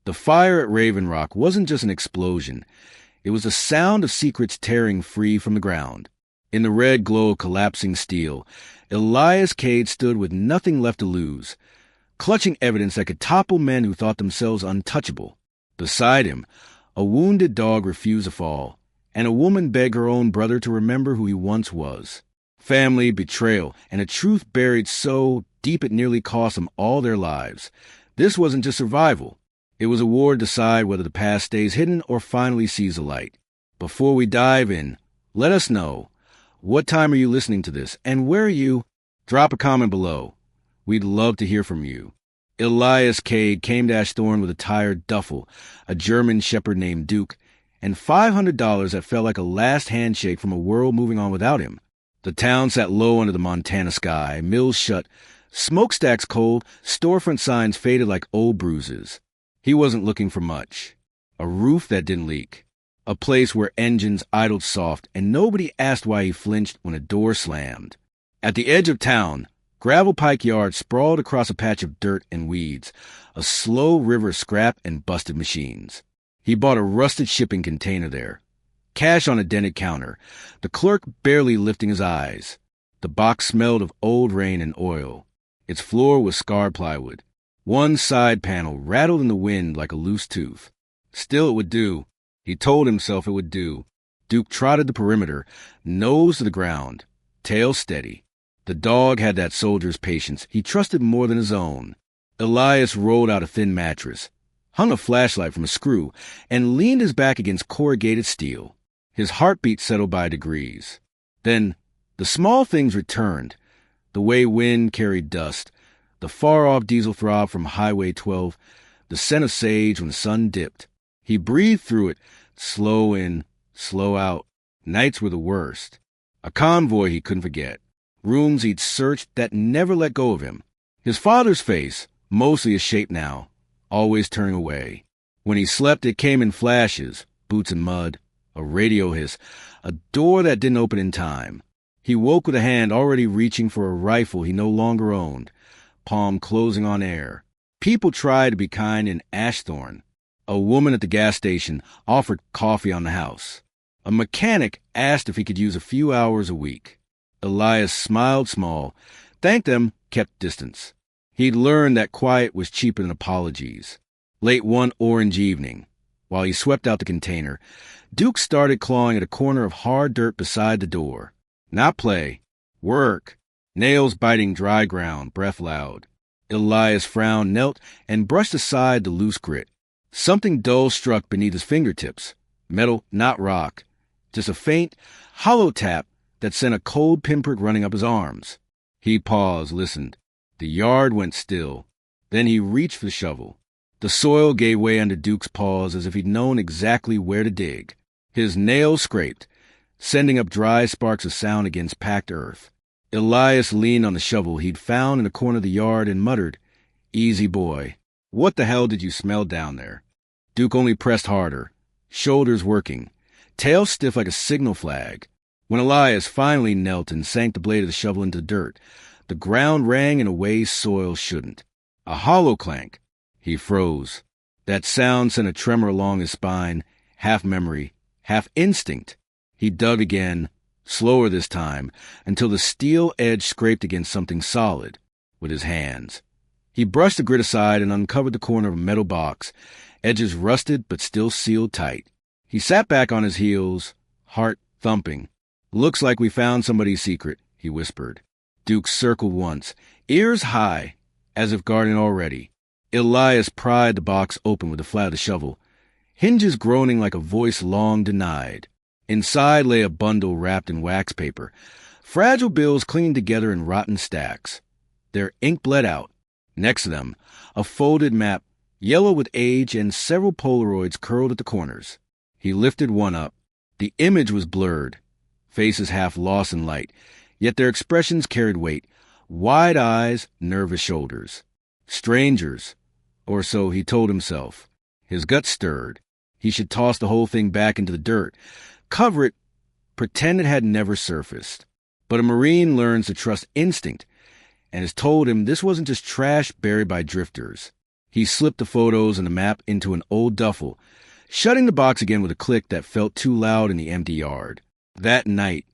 The fire at Raven Rock wasn't just an explosion. It was the sound of secrets tearing free from the ground. In the red glow of collapsing steel, Elias Kade stood with nothing left to lose, clutching evidence that could topple men who thought themselves untouchable. Beside him, a wounded dog refused to fall, and a woman begged her own brother to remember who he once was. Family, betrayal, and a truth buried so deep it nearly cost them all their lives. This wasn't just survival. It was a war to decide whether the past stays hidden or finally sees the light. Before we dive in, let us know, what time are you listening to this, and where are you? Drop a comment below. We'd love to hear from you. Elias Kade came to Ashthorne with a tired duffel, a German shepherd named Duke, and $500 that felt like a last handshake from a world moving on without him. The town sat low under the Montana sky, mills shut, smokestacks cold, storefront signs faded like old bruises. He wasn't looking for much. A roof that didn't leak. A place where engines idled soft, and nobody asked why he flinched when a door slammed. At the edge of town, Gravel Pike Yard sprawled across a patch of dirt and weeds, a slow river of scrap and busted machines. He bought a rusted shipping container there. Cash on a dented counter, the clerk barely lifting his eyes. The box smelled of old rain and oil. Its floor was scarred plywood. One side panel rattled in the wind like a loose tooth. Still, it would do. He told himself it would do. Duke trotted the perimeter, nose to the ground, tail steady. The dog had that soldier's patience he trusted more than his own. Elias rolled out a thin mattress, hung a flashlight from a screw, and leaned his back against corrugated steel. His heartbeat settled by degrees. Then, the small things returned. The way wind carried dust, the far-off diesel throb from Highway 12, the scent of sage when the sun dipped. He breathed through it, slow in, slow out. Nights were the worst. A convoy he couldn't forget. Rooms he'd searched that never let go of him. His father's face, mostly a shape now, always turning away. When he slept, it came in flashes, boots in mud, a radio hiss, a door that didn't open in time. He woke with a hand already reaching for a rifle he no longer owned, palm closing on air. People tried to be kind in Ashthorne. A woman at the gas station offered coffee on the house. A mechanic asked if he could use a few hours a week. Elias smiled small, thanked them, kept distance. He'd learned that quiet was cheaper than apologies. Late one orange evening, while he swept out the container, Duke started clawing at a corner of hard dirt beside the door. Not play. Work. Nails biting dry ground, breath loud. Elias frowned, knelt, and brushed aside the loose grit. Something dull struck beneath his fingertips. Metal, not rock. Just a faint, hollow tap that sent a cold pinprick running up his arms. He paused, listened. The yard went still. Then he reached for the shovel. The soil gave way under Duke's paws as if he'd known exactly where to dig. His nails scraped, sending up dry sparks of sound against packed earth. Elias leaned on the shovel he'd found in a corner of the yard and muttered, "Easy, boy. What the hell did you smell down there?" Duke only pressed harder, shoulders working, tail stiff like a signal flag. When Elias finally knelt and sank the blade of the shovel into the dirt, the ground rang in a way soil shouldn't. A hollow clank. He froze. That sound sent a tremor along his spine, half memory, half instinct. He dug again, slower this time, until the steel edge scraped against something solid, with his hands. He brushed the grit aside and uncovered the corner of a metal box, edges rusted but still sealed tight. He sat back on his heels, heart thumping. "Looks like we found somebody's secret," he whispered. Duke circled once, ears high, as if guarding already. Elias pried the box open with the flat of the shovel, hinges groaning like a voice long denied. Inside lay a bundle wrapped in wax paper, fragile bills clinging together in rotten stacks. Their ink bled out. Next to them, a folded map, yellow with age, and several Polaroids curled at the corners. He lifted one up. The image was blurred, faces half lost in light, yet their expressions carried weight. Wide eyes, nervous shoulders. Strangers, or so he told himself. His gut stirred. He should toss the whole thing back into the dirt, cover it, pretend it had never surfaced. But a Marine learns to trust instinct, and has told him this wasn't just trash buried by drifters. He slipped the photos and the map into an old duffel, shutting the box again with a click that felt too loud in the empty yard. That night,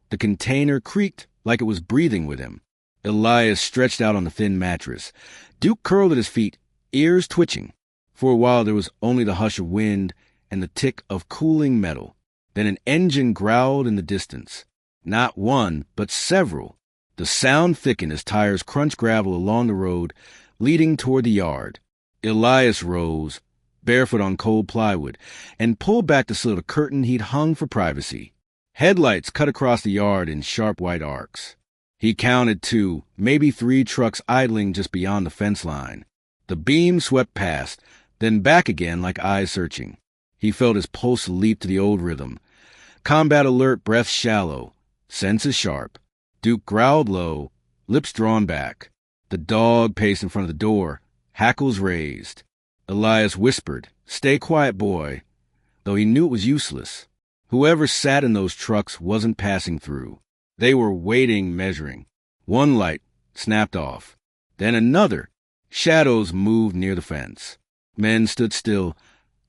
the container creaked like it was breathing with him. Elias stretched out on the thin mattress. Duke curled at his feet, ears twitching. For a while there was only the hush of wind and the tick of cooling metal. Then an engine growled in the distance. Not one, but several. The sound thickened as tires crunched gravel along the road, leading toward the yard. Elias rose, barefoot on cold plywood, and pulled back the slit of curtain he'd hung for privacy. Headlights cut across the yard in sharp white arcs. He counted 2, maybe 3 trucks idling just beyond the fence line. The beam swept past, then back again like eyes searching. He felt his pulse leap to the old rhythm. Combat alert, breath shallow, senses sharp. Duke growled low, lips drawn back. The dog paced in front of the door, hackles raised. Elias whispered, "Stay quiet, boy," though he knew it was useless. Whoever sat in those trucks wasn't passing through. They were waiting, measuring. One light snapped off. Then another. Shadows moved near the fence. Men stood still,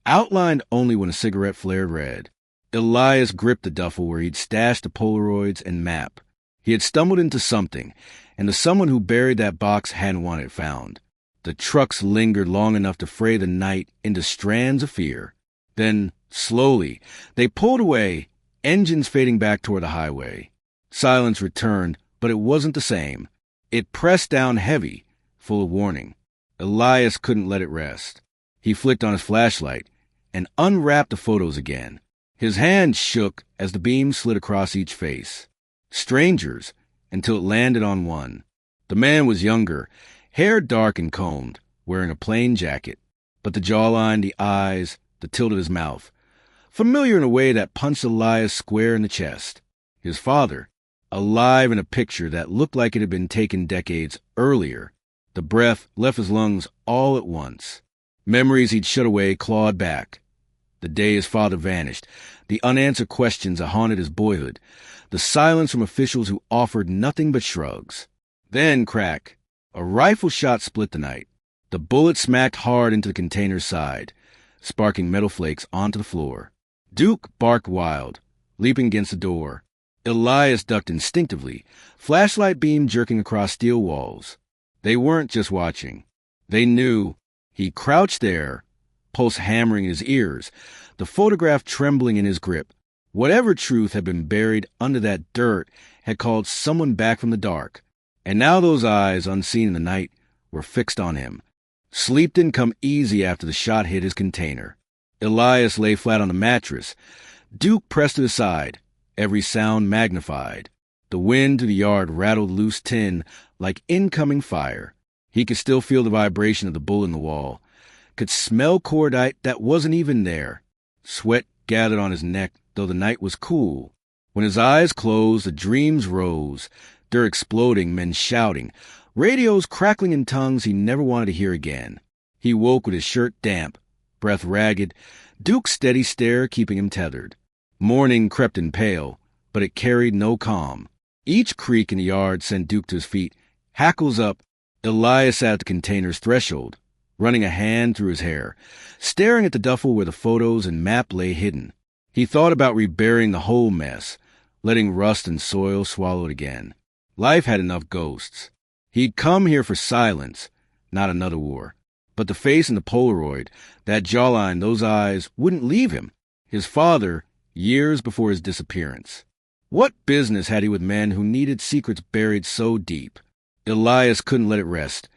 outlined only when a cigarette flared red. Elias gripped the duffel where he'd stashed the Polaroids and map. He had stumbled into something, and the someone who buried that box hadn't wanted it found. The trucks lingered long enough to fray the night into strands of fear. Then, slowly, they pulled away, engines fading back toward the highway. Silence returned, but it wasn't the same. It pressed down heavy, full of warning. Elias couldn't let it rest. He flicked on his flashlight and unwrapped the photos again. His hand shook as the beam slid across each face. Strangers, until it landed on one. The man was younger, hair dark and combed, wearing a plain jacket. But the jawline, the eyes, the tilt of his mouth, familiar in a way that punched Elias square in the chest. His father, alive in a picture that looked like it had been taken decades earlier. The breath left his lungs all at once. Memories he'd shut away clawed back. The day his father vanished, the unanswered questions that haunted his boyhood, the silence from officials who offered nothing but shrugs. Then, crack, a rifle shot split the night. The bullet smacked hard into the container's side, sparking metal flakes onto the floor. Duke barked wild, leaping against the door. Elias ducked instinctively, flashlight beam jerking across steel walls. They weren't just watching. They knew. He crouched there, pulse hammering in his ears, the photograph trembling in his grip. Whatever truth had been buried under that dirt had called someone back from the dark, and now those eyes, unseen in the night, were fixed on him. Sleep didn't come easy after the shot hit his container. Elias lay flat on the mattress. Duke pressed to his side, every sound magnified. The wind through the yard rattled loose tin like incoming fire. He could still feel the vibration of the bullet in the wall, could smell cordite that wasn't even there. Sweat gathered on his neck, though the night was cool. When his eyes closed, the dreams rose, dirt exploding, men shouting, radios crackling in tongues he never wanted to hear again. He woke with his shirt damp, breath ragged, Duke's steady stare keeping him tethered. Morning crept in pale, but it carried no calm. Each creak in the yard sent Duke to his feet. Hackles up, Elias sat at the container's threshold, running a hand through his hair, staring at the duffel where the photos and map lay hidden. He thought about reburying the whole mess, letting rust and soil swallow it again. Life had enough ghosts. He'd come here for silence, not another war. But the face in the Polaroid, that jawline, those eyes, wouldn't leave him. His father, years before his disappearance. What business had he with men who needed secrets buried so deep? Elias couldn't let it rest,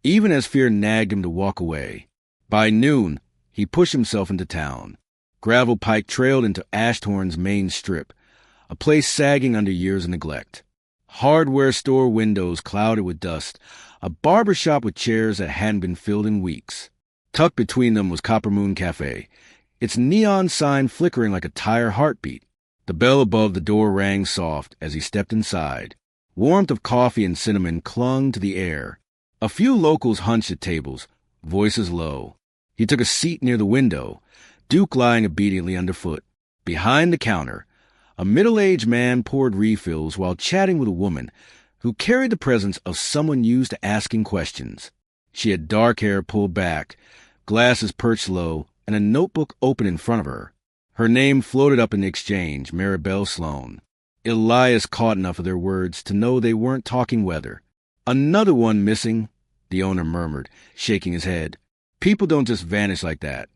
even as fear nagged him to walk away. By noon, he pushed himself into town. Gravel pike trailed into Ashthorne's main strip, a place sagging under years of neglect. Hardware store windows clouded with dust, a barber shop with chairs that hadn't been filled in weeks. Tucked between them was Copper Moon Cafe, its neon sign flickering like a tire heartbeat. The bell above the door rang soft as he stepped inside. Warmth of coffee and cinnamon clung to the air. A few locals hunched at tables, voices low. He took a seat near the window, Duke lying obediently underfoot. Behind the counter, a middle-aged man poured refills while chatting with a woman who carried the presence of someone used to asking questions. She had dark hair pulled back, glasses perched low, and a notebook open in front of her. Her name floated up in the exchange, Maribel Sloane. Elias caught enough of their words to know they weren't talking weather. "Another one missing," the owner murmured, shaking his head. "People don't just vanish like that."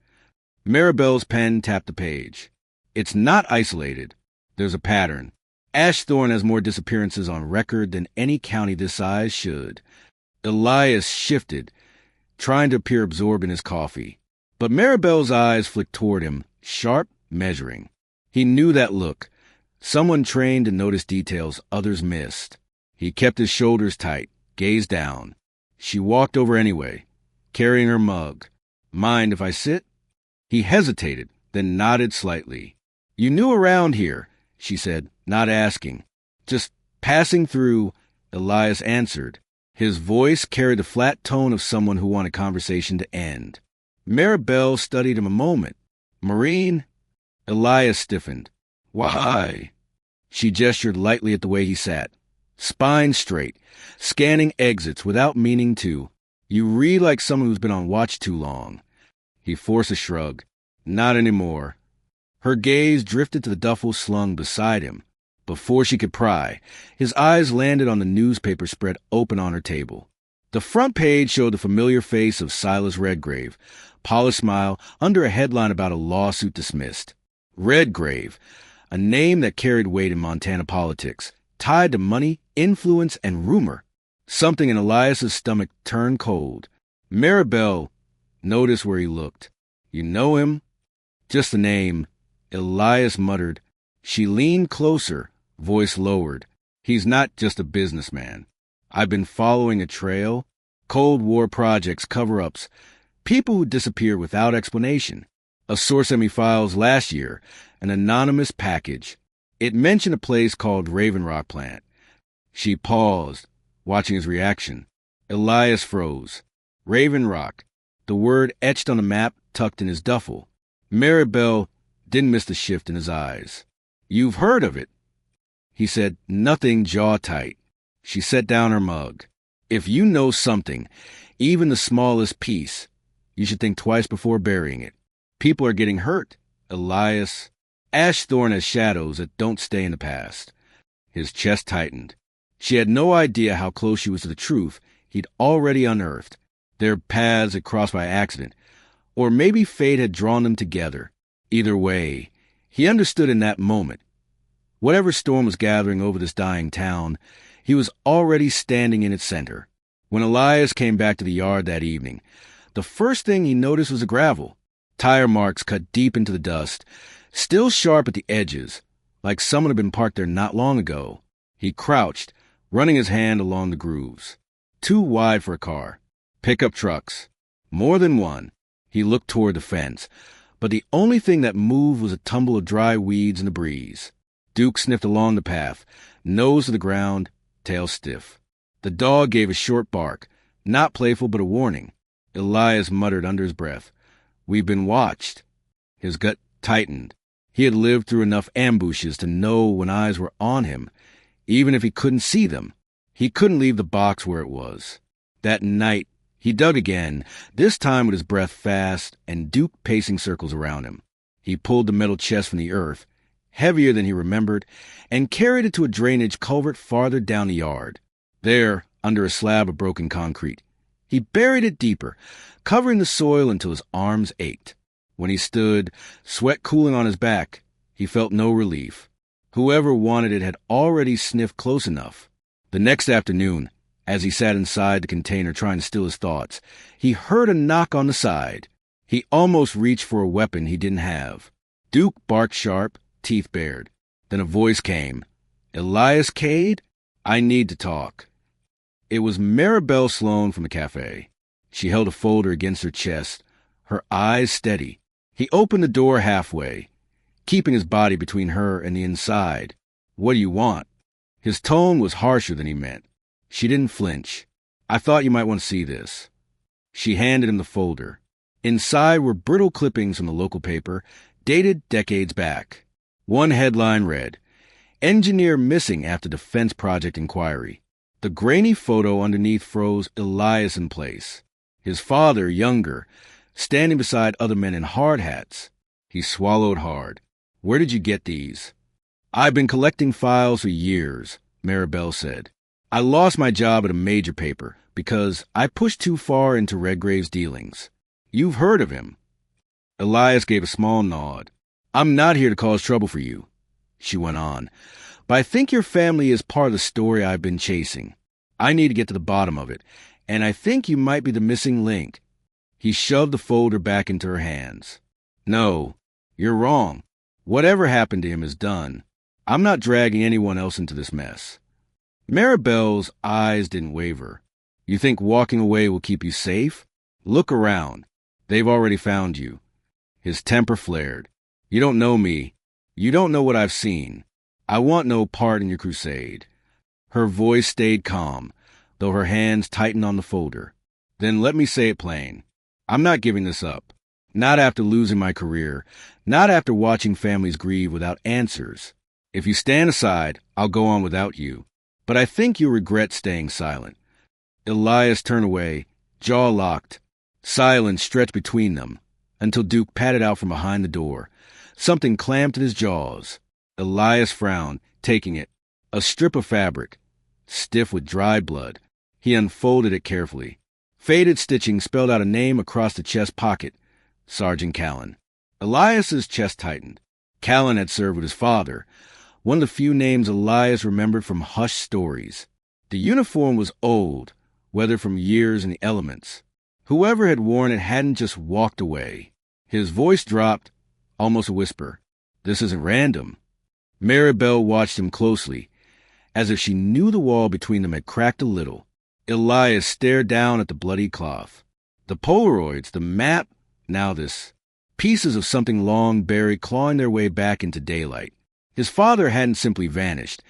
Maribel's pen tapped the page. "It's not isolated. There's a pattern. Ashthorne has more disappearances on record than any county this size should." Elias shifted, trying to appear absorbed in his coffee. But Maribel's eyes flicked toward him, sharp, measuring. He knew that look. Someone trained to notice details others missed. He kept his shoulders tight, gazed down. She walked over anyway, carrying her mug. "Mind if I sit?" He hesitated, then nodded slightly. "You knew around here," she said, not asking. "Just passing through," Elias answered. His voice carried the flat tone of someone who wanted conversation to end. Maribel studied him a moment. "Marine?" Elias stiffened. "Why?" She gestured lightly at the way he sat. Spine straight, scanning exits without meaning to. "You read like someone who's been on watch too long." He forced a shrug. "Not anymore." Her gaze drifted to the duffel slung beside him. Before she could pry, his eyes landed on the newspaper spread open on her table. The front page showed the familiar face of Silas Redgrave, polished smile under a headline about a lawsuit dismissed. Redgrave, a name that carried weight in Montana politics, tied to money, influence, and rumor. Something in Elias's stomach turned cold. Maribel noticed where he looked. "You know him?" "Just the name," Elias muttered. She leaned closer, voice lowered. "He's not just a businessman. I've been following a trail. Cold War projects, cover-ups, people who disappear without explanation. A source sent me files last year, an anonymous package. It mentioned a place called Raven Rock Plant." She paused, watching his reaction. Elias froze. Raven Rock, the word etched on a map tucked in his duffel. Maribel didn't miss the shift in his eyes. "You've heard of it?" He said nothing, jaw tight. She set down her mug. "If you know something, even the smallest piece, you should think twice before burying it. People are getting hurt." Elias. "Ashthorne has shadows that don't stay in the past." His chest tightened. She had no idea how close she was to the truth he'd already unearthed. Their paths had crossed by accident, or maybe fate had drawn them together. Either way, he understood in that moment. Whatever storm was gathering over this dying town, he was already standing in its center. When Elias came back to the yard that evening, the first thing he noticed was the gravel. Tire marks cut deep into the dust, still sharp at the edges, like someone had been parked there not long ago. He crouched, running his hand along the grooves. Too wide for a car. Pickup trucks. More than one. He looked toward the fence, but the only thing that moved was a tumble of dry weeds in the breeze. Duke sniffed along the path, nose to the ground, tail stiff. The dog gave a short bark, not playful but a warning. Elias muttered under his breath, "We've been watched." His gut tightened. He had lived through enough ambushes to know when eyes were on him, even if he couldn't see them. He couldn't leave the box where it was. That night, he dug again, this time with his breath fast and Duke pacing circles around him. He pulled the metal chest from the earth, heavier than he remembered, and carried it to a drainage culvert farther down the yard. There, under a slab of broken concrete, he buried it deeper, covering the soil until his arms ached. When he stood, sweat cooling on his back, he felt no relief. Whoever wanted it had already sniffed close enough. The next afternoon, as he sat inside the container trying to still his thoughts, he heard a knock on the side. He almost reached for a weapon he didn't have. Duke barked sharp, teeth bared. Then a voice came. "Elias Kade? I need to talk." It was Maribel Sloane from the cafe. She held a folder against her chest, her eyes steady. He opened the door halfway, keeping his body between her and the inside. "What do you want?" His tone was harsher than he meant. She didn't flinch. "I thought you might want to see this." She handed him the folder. Inside were brittle clippings from the local paper, dated decades back. One headline read, "Engineer missing after defense project inquiry." The grainy photo underneath froze Elias in place. His father, younger, standing beside other men in hard hats. He swallowed hard. "Where did you get these?" "I've been collecting files for years," Maribel said. "I lost my job at a major paper because I pushed too far into Redgrave's dealings. You've heard of him." Elias gave a small nod. "I'm not here to cause trouble for you," she went on, "but I think your family is part of the story I've been chasing. I need to get to the bottom of it, and I think you might be the missing link." He shoved the folder back into her hands. "No, you're wrong. Whatever happened to him is done. I'm not dragging anyone else into this mess." Maribel's eyes didn't waver. "You think walking away will keep you safe? Look around. They've already found you." His temper flared. "You don't know me. You don't know what I've seen. I want no part in your crusade." Her voice stayed calm, though her hands tightened on the folder. "Then let me say it plain. I'm not giving this up. Not after losing my career. Not after watching families grieve without answers. If you stand aside, I'll go on without you. But I think you'll regret staying silent." Elias turned away, jaw locked. Silence stretched between them, until Duke patted out from behind the door. Something clamped in his jaws. Elias frowned, taking it. A strip of fabric, stiff with dried blood. He unfolded it carefully. Faded stitching spelled out a name across the chest pocket. Sergeant Callan. Elias's chest tightened. Callan had served with his father, one of the few names Elias remembered from hushed stories. The uniform was old, weathered from years in the elements. Whoever had worn it hadn't just walked away. His voice dropped, almost a whisper. "This isn't random." Maribel watched him closely, as if she knew the wall between them had cracked a little. Elias stared down at the bloody cloth. The Polaroids, the map, now this. Pieces of something long buried clawing their way back into daylight. His father hadn't simply vanished.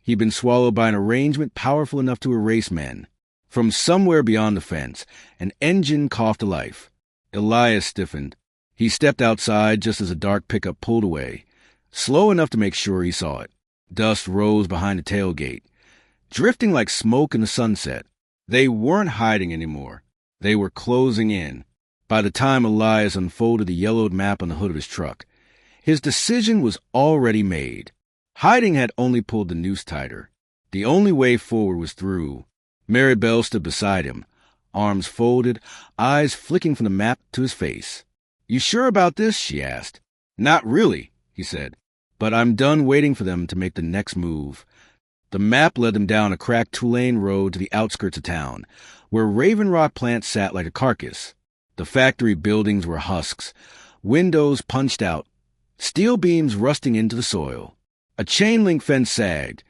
He'd been swallowed by an arrangement powerful enough to erase men. From somewhere beyond the fence, an engine coughed to life. Elias stiffened. He stepped outside just as a dark pickup pulled away, slow enough to make sure he saw it. Dust rose behind the tailgate, drifting like smoke in the sunset. They weren't hiding anymore. They were closing in. By the time Elias unfolded the yellowed map on the hood of his truck, his decision was already made. Hiding had only pulled the noose tighter. The only way forward was through. Maribel stood beside him, arms folded, eyes flicking from the map to his face. "You sure about this?" she asked. "Not really," he said. "But I'm done waiting for them to make the next move." The map led them down a cracked two-lane road to the outskirts of town, where Raven Rock plant sat like a carcass. The factory buildings were husks, windows punched out, steel beams rusting into the soil. A chain-link fence sagged,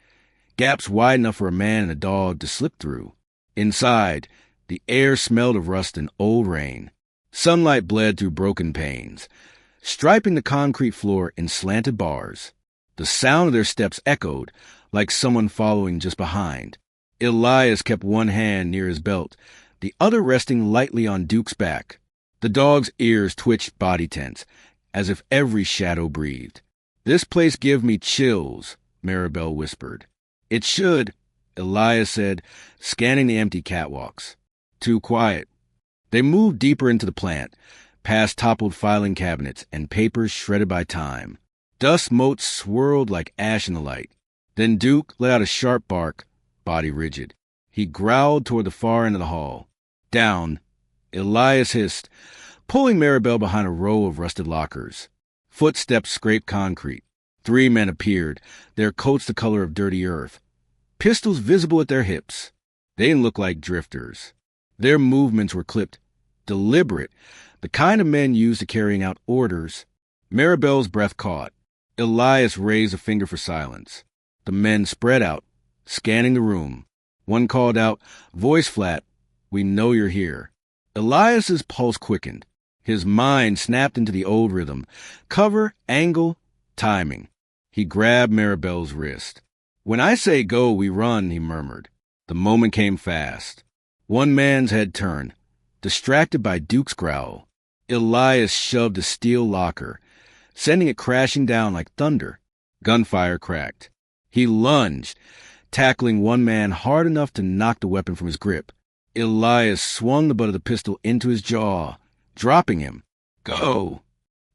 gaps wide enough for a man and a dog to slip through. Inside, the air smelled of rust and old rain. Sunlight bled through broken panes, striping the concrete floor in slanted bars. The sound of their steps echoed, like someone following just behind. Elias kept one hand near his belt, the other resting lightly on Duke's back. The dog's ears twitched body tense, as if every shadow breathed. "This place gives me chills," Maribel whispered. "It should," Elias said, scanning the empty catwalks. "Too quiet." They moved deeper into the plant, past toppled filing cabinets and papers shredded by time. Dust motes swirled like ash in the light. Then Duke let out a sharp bark, body rigid. He growled toward the far end of the hall. "Down," Elias hissed, pulling Maribel behind a row of rusted lockers. Footsteps scraped concrete. 3 men appeared, their coats the color of dirty earth, pistols visible at their hips. They didn't look like drifters. Their movements were clipped, deliberate, the kind of men used to carrying out orders. Maribel's breath caught. Elias raised a finger for silence. The men spread out, scanning the room. One called out, voice flat, "We know you're here." Elias's pulse quickened. His mind snapped into the old rhythm. Cover, angle, timing. He grabbed Maribel's wrist. "When I say go, we run," he murmured. The moment came fast. One man's head turned, distracted by Duke's growl. Elias shoved a steel locker, sending it crashing down like thunder. Gunfire cracked. He lunged, tackling one man hard enough to knock the weapon from his grip. Elias swung the butt of the pistol into his jaw, dropping him. Go!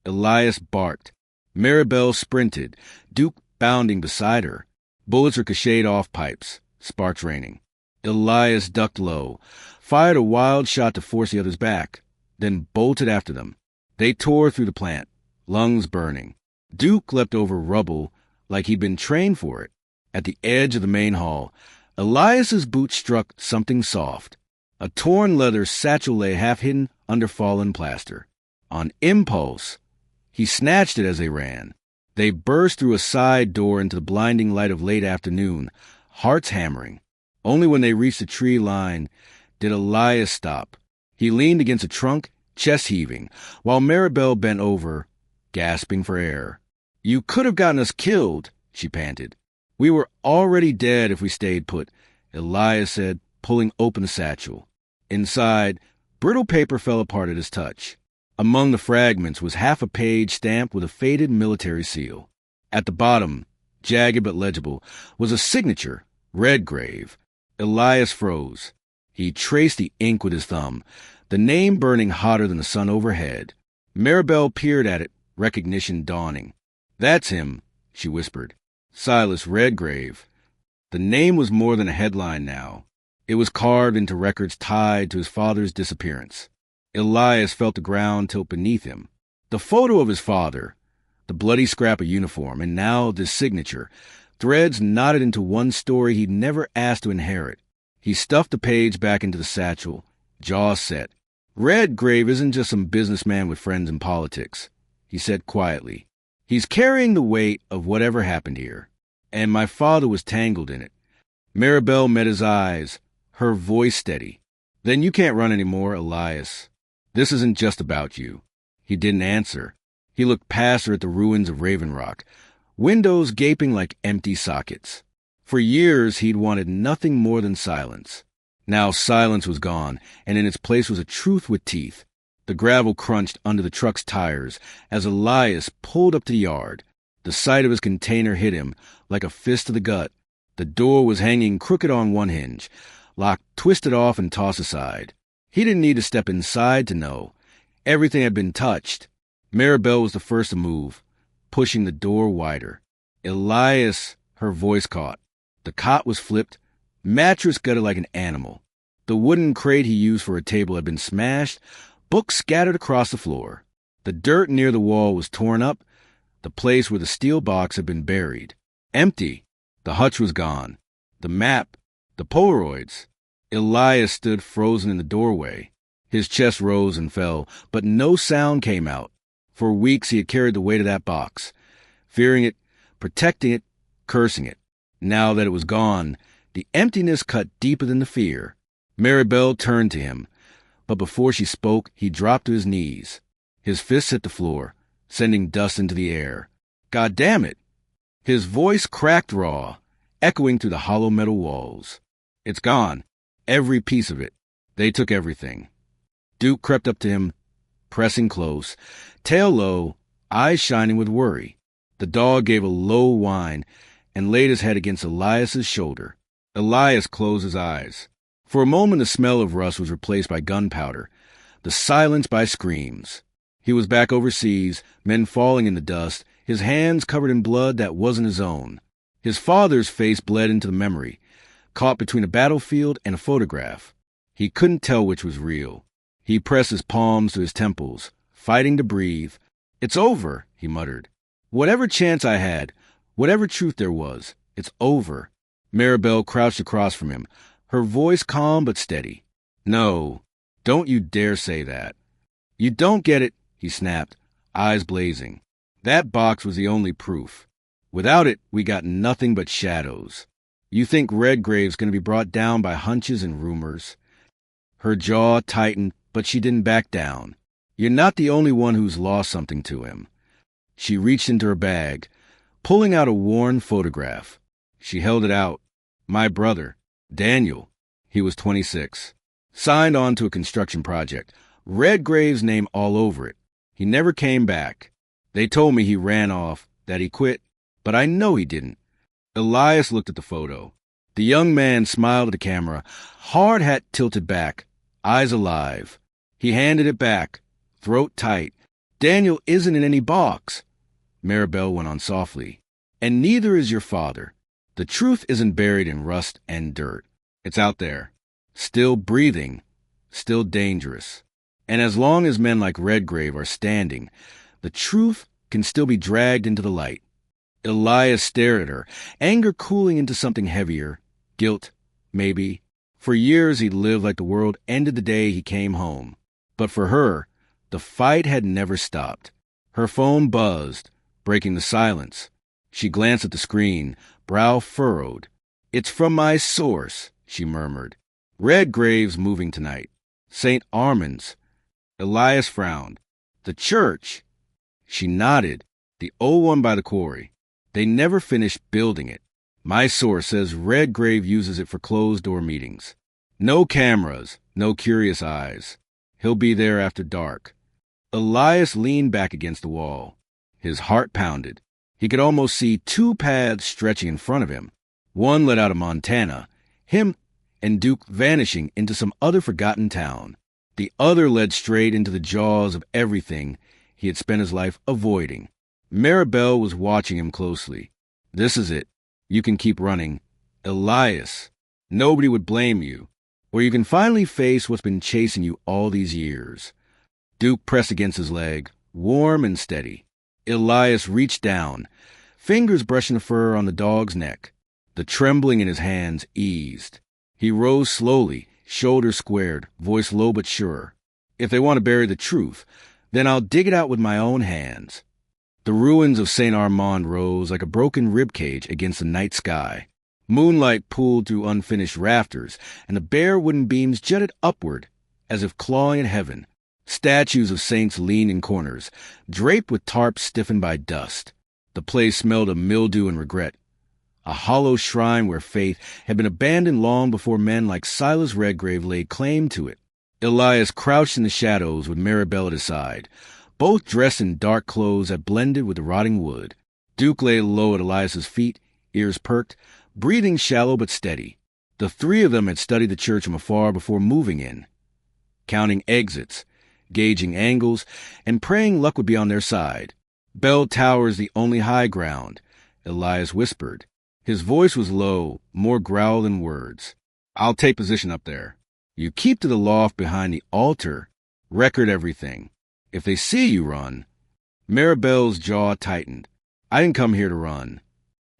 Elias barked. Maribel sprinted, Duke bounding beside her. Bullets ricocheted off pipes, sparks raining. Elias ducked low, fired a wild shot to force the others back, then bolted after them. They tore through the plant, lungs burning. Duke leapt over rubble like he'd been trained for it. At the edge of the main hall, Elias's boot struck something soft. A torn leather satchel lay half hidden under fallen plaster. On impulse, he snatched it as they ran. They burst through a side door into the blinding light of late afternoon, hearts hammering. Only when they reached the tree line did Elias stop. He leaned against a trunk, chest heaving, while Maribel bent over, gasping for air. You could have gotten us killed, she panted. We were already dead if we stayed put, Elias said, pulling open the satchel. Inside, brittle paper fell apart at his touch. Among the fragments was half a page stamped with a faded military seal. At the bottom, jagged but legible, was a signature, Redgrave. Elias froze. He traced the ink with his thumb, the name burning hotter than the sun overhead. Maribel peered at it, recognition dawning. That's him, she whispered. Silas Redgrave. The name was more than a headline now. It was carved into records tied to his father's disappearance. Elias felt the ground tilt beneath him. The photo of his father, the bloody scrap of uniform, and now this signature, threads knotted into one story he'd never asked to inherit. He stuffed the page back into the satchel, jaw set. Redgrave isn't just some businessman with friends in politics, he said quietly. He's carrying the weight of whatever happened here. And my father was tangled in it. Maribel met his eyes, her voice steady. Then you can't run anymore, Elias. This isn't just about you. He didn't answer. He looked past her at the ruins of Raven Rock, windows gaping like empty sockets. For years he'd wanted nothing more than silence. Now silence was gone, and in its place was a truth with teeth. The gravel crunched under the truck's tires as Elias pulled up to the yard. The sight of his container hit him like a fist to the gut. The door was hanging crooked on one hinge, locked twisted off and tossed aside. He didn't need to step inside to know. Everything had been touched. Maribel was the first to move, pushing the door wider. Elias, her voice caught. The cot was flipped, mattress gutted like an animal. The wooden crate he used for a table had been smashed, books scattered across the floor. The dirt near the wall was torn up, the place where the steel box had been buried. Empty. The hutch was gone. The map, the Polaroids. Elias stood frozen in the doorway. His chest rose and fell, but no sound came out. For weeks he had carried the weight of that box, fearing it, protecting it, cursing it. Now that it was gone, the emptiness cut deeper than the fear. Maribel turned to him, but before she spoke, he dropped to his knees. His fists hit the floor, sending dust into the air. God damn it! His voice cracked raw, echoing through the hollow metal walls. It's gone. Every piece of it. They took everything. Duke crept up to him, pressing close, tail low, eyes shining with worry. The dog gave a low whine and laid his head against Elias's shoulder. Elias closed his eyes. For a moment the smell of rust was replaced by gunpowder, the silence by screams. He was back overseas, men falling in the dust, his hands covered in blood that wasn't his own. His father's face bled into the memory, caught between a battlefield and a photograph. He couldn't tell which was real. He pressed his palms to his temples, fighting to breathe. It's over, he muttered. Whatever chance I had, whatever truth there was, it's over. Maribel crouched across from him, her voice calm but steady. No, don't you dare say that. You don't get it, he snapped, eyes blazing. That box was the only proof. Without it, we got nothing but shadows. You think Redgrave's going to be brought down by hunches and rumors. Her jaw tightened, but she didn't back down. You're not the only one who's lost something to him. She reached into her bag, pulling out a worn photograph. She held it out. My brother, Daniel. He was 26. Signed on to a construction project. Redgrave's name all over it. He never came back. They told me he ran off, that he quit, but I know he didn't. Elias looked at the photo. The young man smiled at the camera, hard hat tilted back, eyes alive. He handed it back, throat tight. "Daniel isn't in any box," Maribel went on softly. "And neither is your father. The truth isn't buried in rust and dirt. It's out there, still breathing, still dangerous. And as long as men like Redgrave are standing, the truth can still be dragged into the light." Elias stared at her, anger cooling into something heavier. Guilt, maybe. For years he'd lived like the world ended the day he came home. But for her, the fight had never stopped. Her phone buzzed, breaking the silence. She glanced at the screen, brow furrowed. "It's from my source," she murmured. "Redgrave's moving tonight. St. Armand's." Elias frowned. "The church?" She nodded. "The old one by the quarry. They never finished building it. My source says Redgrave uses it for closed-door meetings. No cameras, no curious eyes. He'll be there after dark." Elias leaned back against the wall. His heart pounded. He could almost see two paths stretching in front of him. One led out of Montana, him and Duke vanishing into some other forgotten town. The other led straight into the jaws of everything he had spent his life avoiding. Maribel was watching him closely. "This is it. You can keep running. Elias, nobody would blame you. Or you can finally face what's been chasing you all these years." Duke pressed against his leg, warm and steady. Elias reached down, fingers brushing the fur on the dog's neck. The trembling in his hands eased. He rose slowly, shoulders squared, voice low but sure. "If they want to bury the truth, then I'll dig it out with my own hands." The ruins of St. Armand rose like a broken ribcage against the night sky. Moonlight pooled through unfinished rafters, and the bare wooden beams jutted upward, as if clawing at heaven. Statues of saints leaned in corners, draped with tarps stiffened by dust. The place smelled of mildew and regret. A hollow shrine where faith had been abandoned long before men like Silas Redgrave laid claim to it. Elias crouched in the shadows with Maribel at his side, both dressed in dark clothes that blended with the rotting wood. Duke lay low at Elias's feet, ears perked, breathing shallow but steady. The three of them had studied the church from afar before moving in, counting exits, gauging angles, and praying luck would be on their side. "Bell Tower's the only high ground," Elias whispered. His voice was low, more growl than words. "I'll take position up there. You keep to the loft behind the altar. Record everything. If they see you run..." Maribel's jaw tightened. "I didn't come here to run."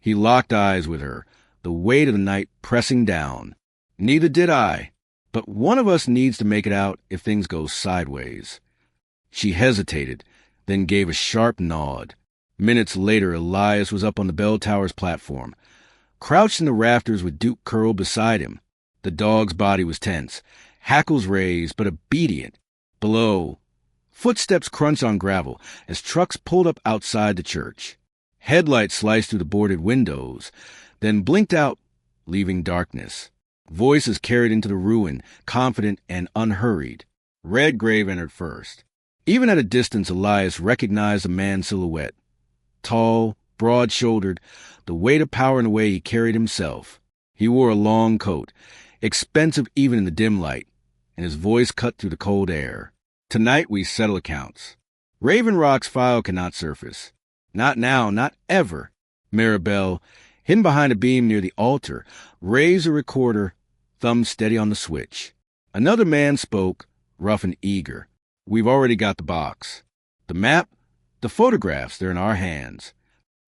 He locked eyes with her, the weight of the night pressing down. "Neither did I. But one of us needs to make it out if things go sideways." She hesitated, then gave a sharp nod. Minutes later, Elias was up on the bell tower's platform, crouched in the rafters with Duke curled beside him. The dog's body was tense, hackles raised but obedient. Below, footsteps crunched on gravel as trucks pulled up outside the church. Headlights sliced through the boarded windows, then blinked out, leaving darkness. Voices carried into the ruin, confident and unhurried. Redgrave entered first. Even at a distance, Elias recognized the man's silhouette. Tall, broad-shouldered, the weight of power in the way he carried himself. He wore a long coat, expensive even in the dim light, and his voice cut through the cold air. "Tonight we settle accounts. Raven Rock's file cannot surface. Not now, not ever." Maribel, hidden behind a beam near the altar, raised a recorder, thumb steady on the switch. Another man spoke, rough and eager. "We've already got the box. The map, the photographs, they're in our hands."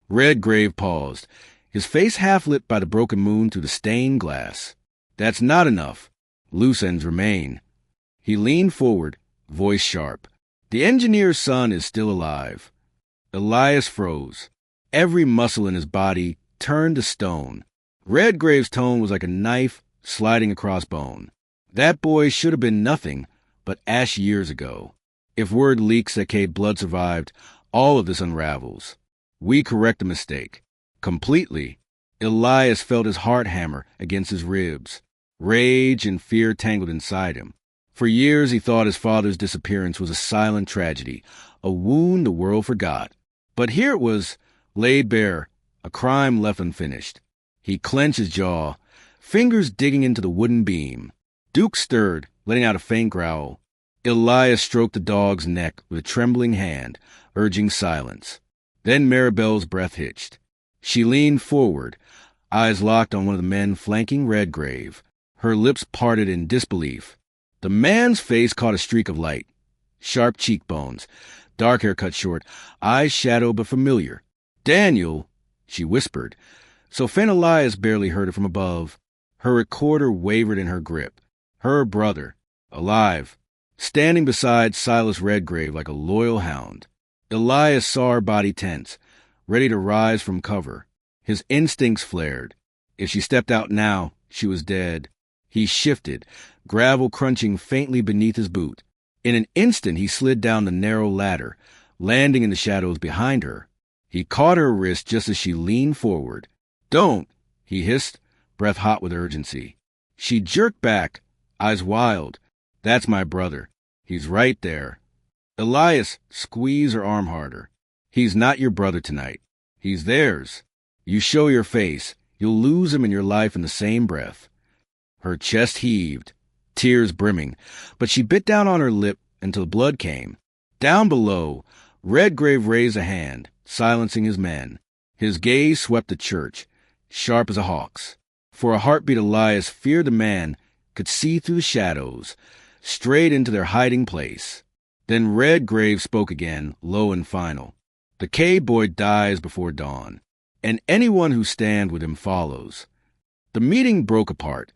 Redgrave paused, his face half lit by the broken moon through the stained glass. "That's not enough. Loose ends remain." He leaned forward, voice sharp. "The engineer's son is still alive." Elias froze. Every muscle in his body turned to stone. Redgrave's tone was like a knife sliding across bone. That boy should have been nothing but ash years ago. If word leaks that Kade blood survived, all of this unravels. We correct the mistake. Completely. Elias felt his heart hammer against his ribs. Rage and fear tangled inside him. For years he thought his father's disappearance was a silent tragedy, a wound the world forgot. But here it was, laid bare, a crime left unfinished. He clenched his jaw, fingers digging into the wooden beam. Duke stirred, letting out a faint growl. Elias stroked the dog's neck with a trembling hand, urging silence. Then Maribel's breath hitched. She leaned forward, eyes locked on one of the men flanking Redgrave, her lips parted in disbelief. The man's face caught a streak of light. Sharp cheekbones, dark hair cut short, eyes shadowed but familiar. "Daniel," she whispered, so faint Elias barely heard it from above. Her recorder wavered in her grip. Her brother, alive, standing beside Silas Redgrave like a loyal hound. Elias saw her body tense, ready to rise from cover. His instincts flared. If she stepped out now, she was dead. He shifted, gravel crunching faintly beneath his boot. In an instant he slid down the narrow ladder, landing in the shadows behind her. He caught her wrist just as she leaned forward. "Don't!" he hissed, breath hot with urgency. She jerked back, eyes wild. "That's my brother. He's right there." "Elias," squeeze her arm harder. "He's not your brother tonight. He's theirs. You show your face, you'll lose him and your life in the same breath." Her chest heaved, tears brimming, but she bit down on her lip until blood came. Down below, Redgrave raised a hand, silencing his men. His gaze swept the church, sharp as a hawk's. For a heartbeat Elias feared the man could see through the shadows, straight into their hiding place. Then Redgrave spoke again, low and final. "The Kade boy dies before dawn, and anyone who stands with him follows." The meeting broke apart,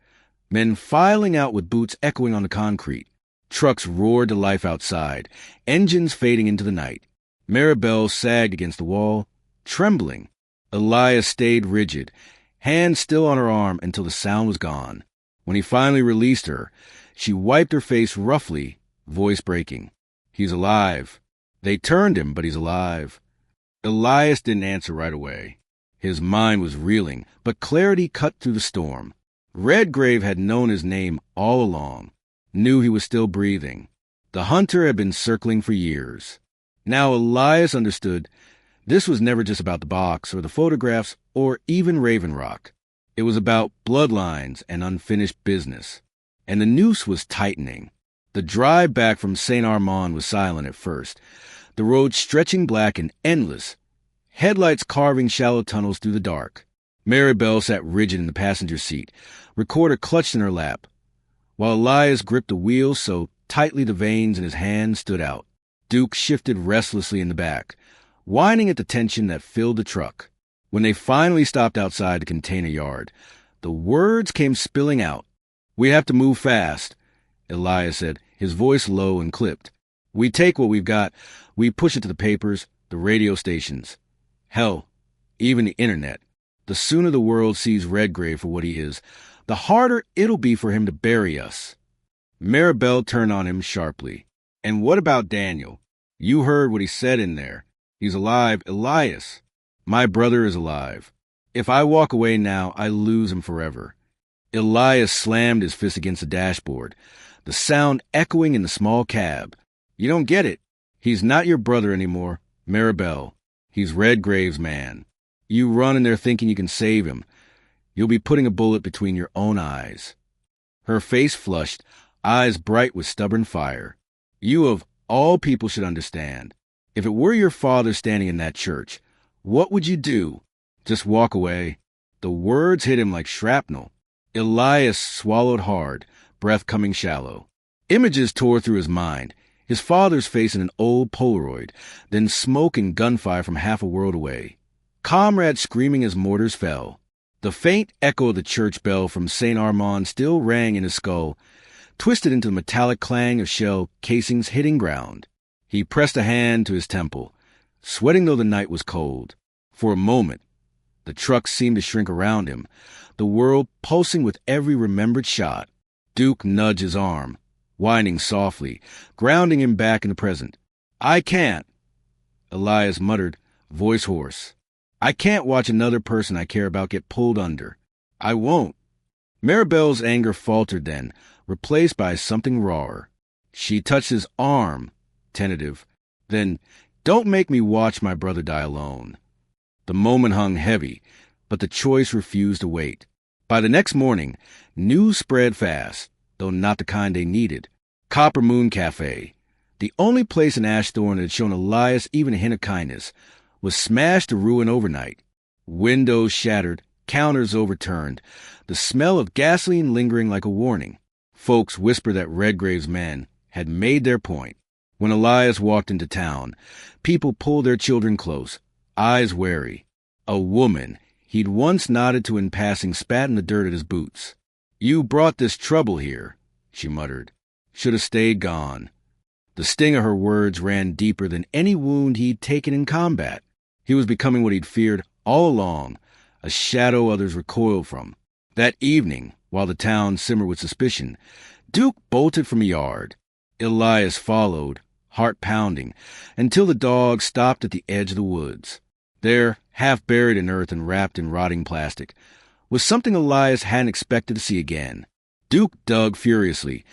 men filing out with boots echoing on the concrete. Trucks roared to life outside, engines fading into the night. Maribel sagged against the wall, trembling. Elias stayed rigid, hand still on her arm until the sound was gone. When he finally released her, she wiped her face roughly, voice breaking. "He's alive. They turned him, but he's alive." Elias didn't answer right away. His mind was reeling, but clarity cut through the storm. Redgrave had known his name all along, knew he was still breathing. The hunter had been circling for years. Now Elias understood this was never just about the box or the photographs or even Raven Rock. It was about bloodlines and unfinished business. And the noose was tightening. The drive back from St. Armand was silent at first, the road stretching black and endless, headlights carving shallow tunnels through the dark. Maribel sat rigid in the passenger seat, recorder clutched in her lap, while Elias gripped the wheel so tightly the veins in his hand stood out. Duke shifted restlessly in the back, whining at the tension that filled the truck. When they finally stopped outside the container yard, the words came spilling out. "We have to move fast," Elias said, his voice low and clipped. "We take what we've got. We push it to the papers, the radio stations. Hell, even the internet. The sooner the world sees Redgrave for what he is, the harder it'll be for him to bury us." Maribel turned on him sharply. "And what about Daniel? You heard what he said in there. He's alive, Elias. My brother is alive. If I walk away now, I lose him forever." Elias slammed his fist against the dashboard, the sound echoing in the small cab. "You don't get it. He's not your brother anymore, Maribel. He's Redgrave's man. You run in there thinking you can save him. You'll be putting a bullet between your own eyes." Her face flushed, eyes bright with stubborn fire. "You of all people should understand. If it were your father standing in that church, what would you do? Just walk away?" The words hit him like shrapnel. Elias swallowed hard, breath coming shallow. Images tore through his mind. His father's face in an old Polaroid, then smoke and gunfire from half a world away. Comrades screaming as mortars fell. The faint echo of the church bell from St. Armand still rang in his skull, twisted into the metallic clang of shell casings hitting ground. He pressed a hand to his temple, sweating though the night was cold. For a moment, the truck seemed to shrink around him, the world pulsing with every remembered shot. Duke nudged his arm, whining softly, grounding him back in the present. "I can't," Elias muttered, voice hoarse. "I can't watch another person I care about get pulled under. I won't." Maribel's anger faltered then, replaced by something rawer. She touched his arm, tentative. Then, "Don't make me watch my brother die alone." The moment hung heavy, but the choice refused to wait. By the next morning, news spread fast, though not the kind they needed. Copper Moon Cafe, the only place in Ashthorne that had shown Elias even a hint of kindness, was smashed to ruin overnight. Windows shattered, counters overturned, the smell of gasoline lingering like a warning. Folks whispered that Redgrave's men had made their point. When Elias walked into town, people pulled their children close, eyes wary. A woman he'd once nodded to in passing spat in the dirt at his boots. "You brought this trouble here," she muttered. "Should have stayed gone." The sting of her words ran deeper than any wound he'd taken in combat. He was becoming what he'd feared all along, a shadow others recoiled from. That evening, while the town simmered with suspicion, Duke bolted from a yard. Elias followed, heart pounding, until the dog stopped at the edge of the woods. There, half buried in earth and wrapped in rotting plastic, was something Elias hadn't expected to see again. Duke dug furiously,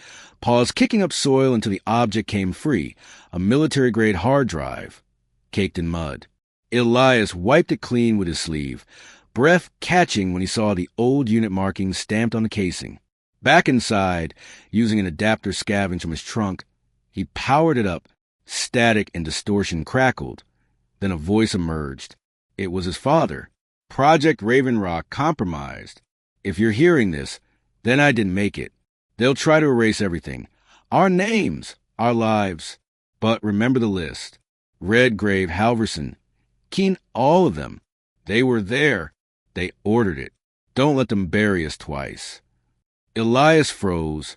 paws kicking up soil until the object came free, a military-grade hard drive, caked in mud. Elias wiped it clean with his sleeve, breath catching when he saw the old unit markings stamped on the casing. Back inside, using an adapter scavenged from his trunk, he powered it up. Static and distortion crackled. Then a voice emerged. It was his father. "Project Raven Rock compromised. If you're hearing this, then I didn't make it. They'll try to erase everything. Our names, our lives. But remember the list. Redgrave, Halverson, Keen, all of them. They were there. They ordered it. Don't let them bury us twice." Elias froze,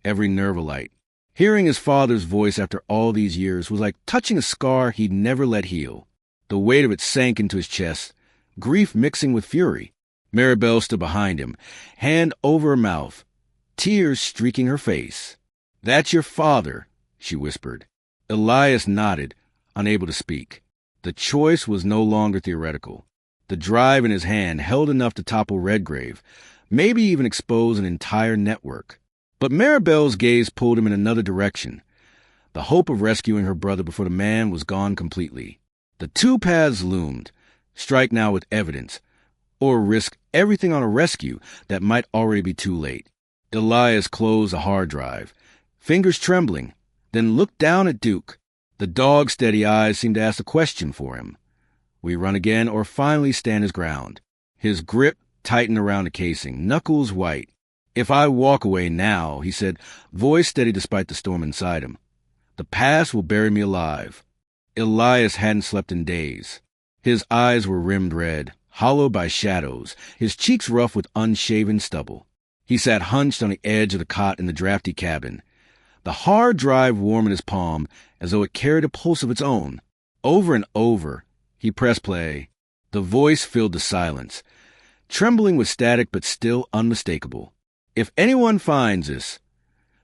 every nerve alight. Hearing his father's voice after all these years was like touching a scar he'd never let heal. The weight of it sank into his chest, grief mixing with fury. Maribel stood behind him, hand over her mouth, tears streaking her face. "That's your father," she whispered. Elias nodded, unable to speak. The choice was no longer theoretical. The drive in his hand held enough to topple Redgrave, maybe even expose an entire network. But Maribel's gaze pulled him in another direction. The hope of rescuing her brother before the man was gone completely. The two paths loomed, strike now with evidence, or risk everything on a rescue that might already be too late. Elias closed the hard drive, fingers trembling, then looked down at Duke. The dog's steady eyes seemed to ask a question for him. Will he run again or finally stand his ground? His grip tightened around the casing, knuckles white. "If I walk away now," he said, voice steady despite the storm inside him, "the past will bury me alive." Elias hadn't slept in days. His eyes were rimmed red, hollowed by shadows, his cheeks rough with unshaven stubble. He sat hunched on the edge of the cot in the drafty cabin, the hard drive warm in his palm as though it carried a pulse of its own. Over and over, he pressed play. The voice filled the silence, trembling with static but still unmistakable. "If anyone finds this,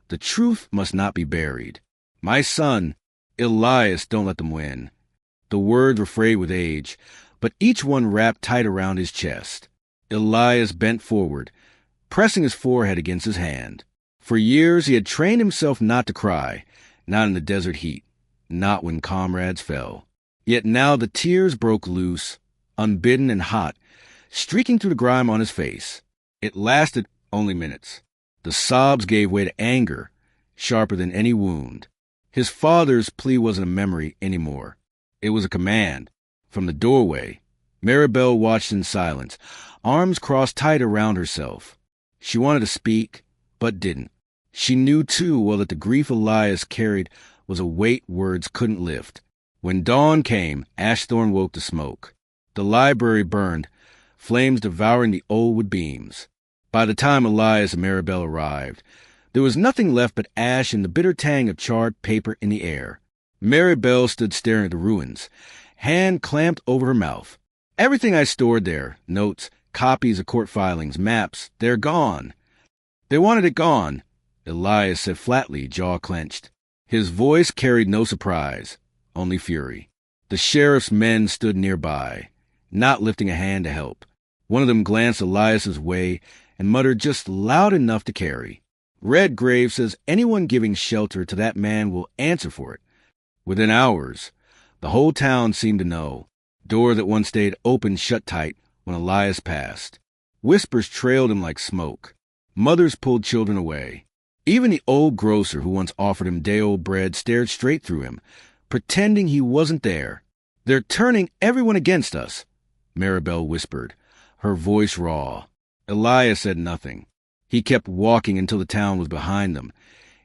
the truth must not be buried. My son, Elias, don't let them win." The words were frayed with age, but each one wrapped tight around his chest. Elias bent forward, pressing his forehead against his hand. For years he had trained himself not to cry, not in the desert heat, not when comrades fell. Yet now the tears broke loose, unbidden and hot, streaking through the grime on his face. It lasted only minutes. The sobs gave way to anger, sharper than any wound. His father's plea wasn't a memory anymore. It was a command. From the doorway, Maribel watched in silence, arms crossed tight around herself. She wanted to speak, but didn't. She knew too well that the grief Elias carried was a weight words couldn't lift. When dawn came, Ashthorne woke to smoke. The library burned, flames devouring the old wood beams. By the time Elias and Maribel arrived, there was nothing left but ash and the bitter tang of charred paper in the air. Maribel stood staring at the ruins, hand clamped over her mouth. "Everything I stored there, notes, copies of court filings, maps, they're gone." "They wanted it gone," Elias said flatly, jaw clenched. His voice carried no surprise, only fury. The sheriff's men stood nearby, not lifting a hand to help. One of them glanced Elias's way and muttered just loud enough to carry. "Redgrave says anyone giving shelter to that man will answer for it." Within hours, the whole town seemed to know. Door that once stayed open shut tight when Elias passed. Whispers trailed him like smoke. Mothers pulled children away. Even the old grocer who once offered him day-old bread stared straight through him, pretending he wasn't there. "They're turning everyone against us," Maribel whispered, her voice raw. Elias said nothing. He kept walking until the town was behind them,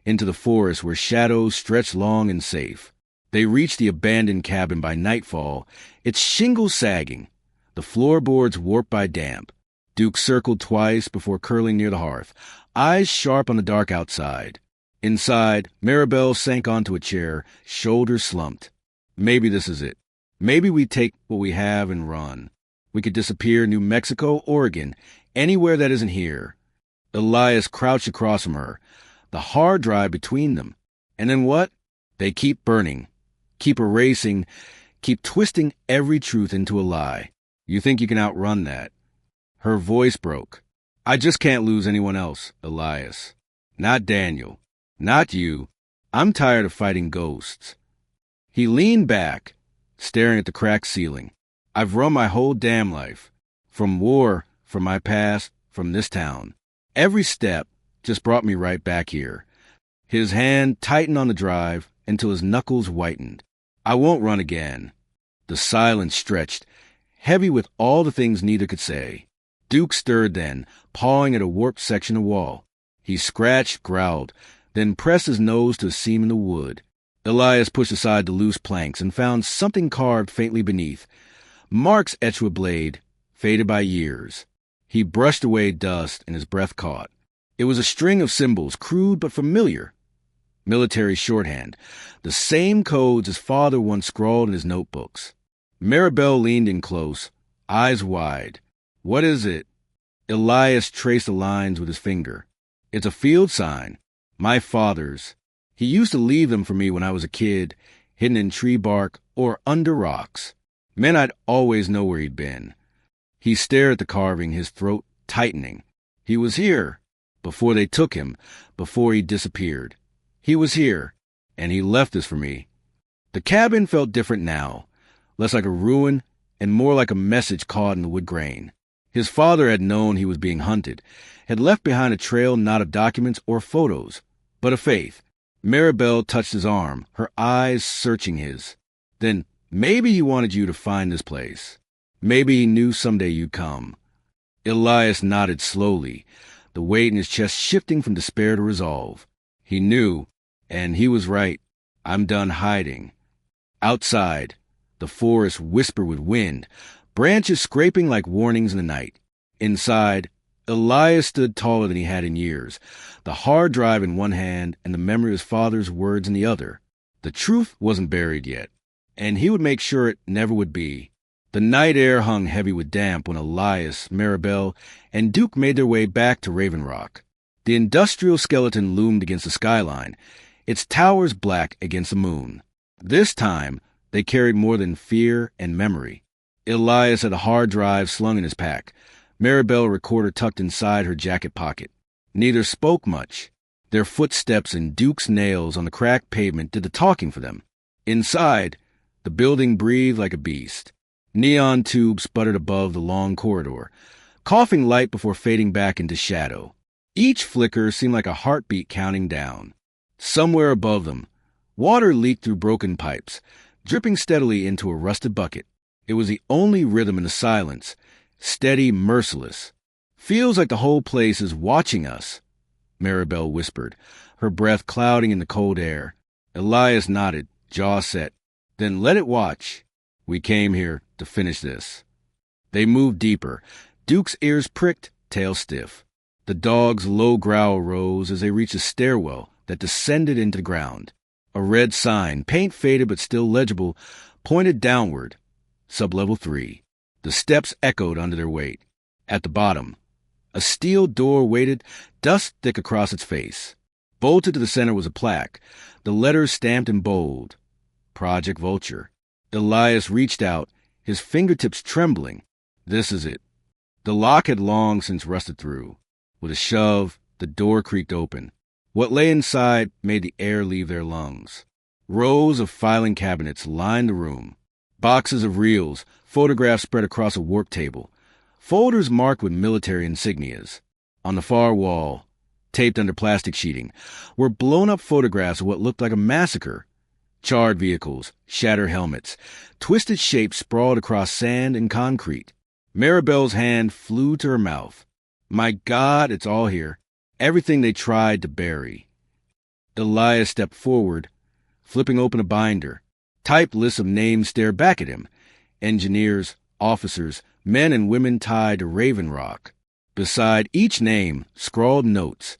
into the forest where shadows stretched long and safe. They reached the abandoned cabin by nightfall, its shingles sagging, the floorboards warped by damp. Duke circled twice before curling near the hearth, eyes sharp on the dark outside. Inside, Maribel sank onto a chair, shoulders slumped. Maybe this is it. Maybe we take what we have and run. We could disappear New Mexico, Oregon, anywhere that isn't here. Elias crouched across from her, the hard drive between them. And then what? They keep burning, keep erasing, keep twisting every truth into a lie. You think you can outrun that? Her voice broke. "I just can't lose anyone else, Elias. Not Daniel. Not you. I'm tired of fighting ghosts." He leaned back, staring at the cracked ceiling. "I've run my whole damn life. From war, from my past, from this town. Every step just brought me right back here." His hand tightened on the drive until his knuckles whitened. "I won't run again." The silence stretched, heavy with all the things neither could say. Duke stirred then, pawing at a warped section of wall. He scratched, growled, then pressed his nose to a seam in the wood. Elias pushed aside the loose planks and found something carved faintly beneath. Marks etched with blade, faded by years. He brushed away dust and his breath caught. It was a string of symbols, crude but familiar. Military shorthand, the same codes his father once scrawled in his notebooks. Maribel leaned in close, eyes wide. "What is it?" Elias traced the lines with his finger. "It's a field sign. My father's. He used to leave them for me when I was a kid, hidden in tree bark or under rocks. Meant I'd always know where he'd been." He stared at the carving, his throat tightening. He was here, before they took him, before he disappeared. He was here, and he left this for me. The cabin felt different now, less like a ruin and more like a message caught in the wood grain. His father had known he was being hunted, had left behind a trail not of documents or photos, but of faith. Maribel touched his arm, her eyes searching his. "Then maybe he wanted you to find this place. Maybe he knew someday you'd come." Elias nodded slowly, the weight in his chest shifting from despair to resolve. He knew, and he was right. "I'm done hiding." Outside, the forest whispered with wind, branches scraping like warnings in the night. Inside, Elias stood taller than he had in years, the hard drive in one hand and the memory of his father's words in the other. The truth wasn't buried yet, and he would make sure it never would be. The night air hung heavy with damp when Elias, Maribel, and Duke made their way back to Raven Rock. The industrial skeleton loomed against the skyline, its towers black against the moon. This time, they carried more than fear and memory. Elias had a hard drive slung in his pack, Maribel a recorder tucked inside her jacket pocket. Neither spoke much. Their footsteps and Duke's nails on the cracked pavement did the talking for them. Inside, the building breathed like a beast. Neon tubes sputtered above the long corridor, coughing light before fading back into shadow. Each flicker seemed like a heartbeat counting down. Somewhere above them, water leaked through broken pipes, dripping steadily into a rusted bucket. It was the only rhythm in the silence, steady, merciless. "Feels like the whole place is watching us," Maribel whispered, her breath clouding in the cold air. Elias nodded, jaw set. "Then let it watch. We came here to finish this." They moved deeper, Duke's ears pricked, tail stiff. The dog's low growl rose as they reached a stairwell that descended into the ground. A red sign, paint faded but still legible, pointed downward. Sublevel 3. The steps echoed under their weight. At the bottom, a steel door waited, dust thick across its face. Bolted to the center was a plaque, the letters stamped in bold. Project Vulture. Elias reached out, his fingertips trembling. This is it. The lock had long since rusted through. With a shove, the door creaked open. What lay inside made the air leave their lungs. Rows of filing cabinets lined the room. Boxes of reels, photographs spread across a work table. folders marked with military insignias. On the far wall, taped under plastic sheeting, were blown-up photographs of what looked like a massacre. Charred vehicles, shattered helmets, twisted shapes sprawled across sand and concrete. Maribel's hand flew to her mouth. My God, it's all here. Everything they tried to bury. Elias stepped forward, flipping open a binder. Typed lists of names stared back at him. Engineers, officers, men and women tied to Raven Rock. Beside each name, scrawled notes.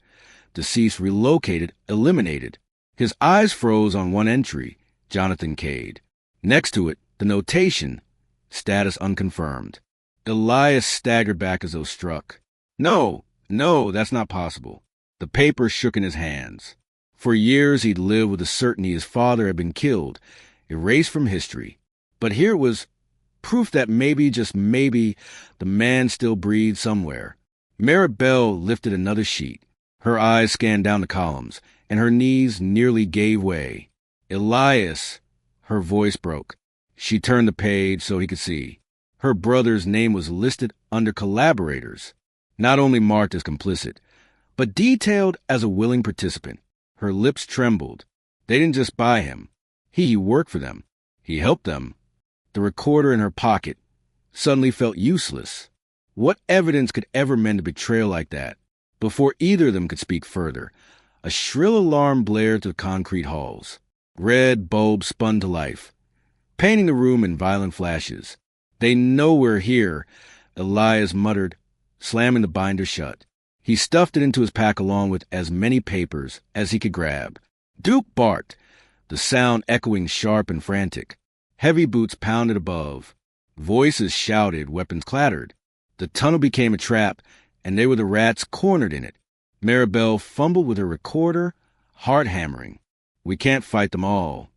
Deceased relocated, eliminated. His eyes froze on one entry, Jonathan Kade. Next to it, the notation, status unconfirmed. Elias staggered back as though struck. No, that's not possible. The paper shook in his hands. For years he'd lived with the certainty his father had been killed, erased from history. But here was proof that maybe, just maybe, the man still breathed somewhere. Maribel lifted another sheet. Her eyes scanned down the columns, and her knees nearly gave way. Elias, her voice broke. She turned the page so he could see. Her brother's name was listed under collaborators, not only marked as complicit, but detailed as a willing participant. Her lips trembled. They didn't just buy him. He worked for them. He helped them. The recorder in her pocket suddenly felt useless. What evidence could ever mend a betrayal like that? Before either of them could speak further, a shrill alarm blared through the concrete halls. Red bulbs spun to life, painting the room in violent flashes. They know we're here, Elias muttered, slamming the binder shut. He stuffed it into his pack along with as many papers as he could grab. Duke barked, the sound echoing sharp and frantic. Heavy boots pounded above. Voices shouted, weapons clattered. The tunnel became a trap, and they were the rats cornered in it. Maribel fumbled with her recorder, heart hammering. We can't fight them all.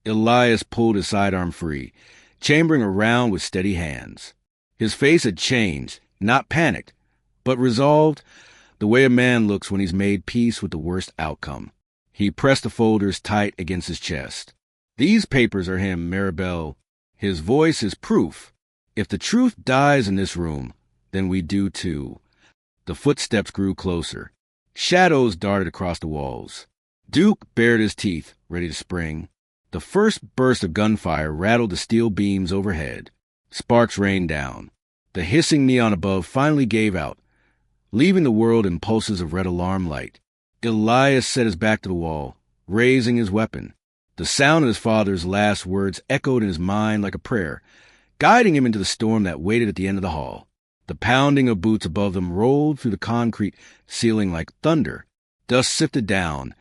Elias pulled his sidearm free, chambering around with steady hands. His face had changed, not panicked, but resolved, the way a man looks when he's made peace with the worst outcome. He pressed the folders tight against his chest. These papers are him, Maribel. His voice is proof. If the truth dies in this room, then we do too. The footsteps grew closer. Shadows darted across the walls. Duke bared his teeth, ready to spring. The first burst of gunfire rattled the steel beams overhead. Sparks rained down. The hissing neon above finally gave out, leaving the world in pulses of red alarm light. Elias set his back to the wall, raising his weapon. The sound of his father's last words echoed in his mind like a prayer, guiding him into the storm that waited at the end of the hall. The pounding of boots above them rolled through the concrete ceiling like thunder. Dust sifted down,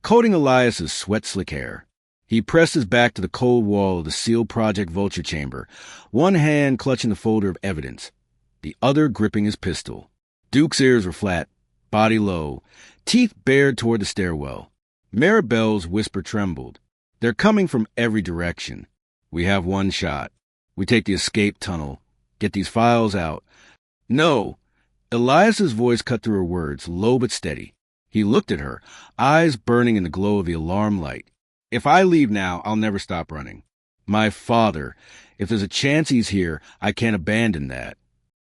coating Elias's sweat-slick hair. He pressed his back to the cold wall of the sealed Project Vulture chamber, one hand clutching the folder of evidence, the other gripping his pistol. Duke's ears were flat, body low, teeth bared toward the stairwell. Maribel's whisper trembled. They're coming from every direction. We have one shot. We take the escape tunnel, get these files out. No. Elias's voice cut through her words, low but steady. He looked at her, eyes burning in the glow of the alarm light. If I leave now, I'll never stop running. My father, if there's a chance he's here, I can't abandon that.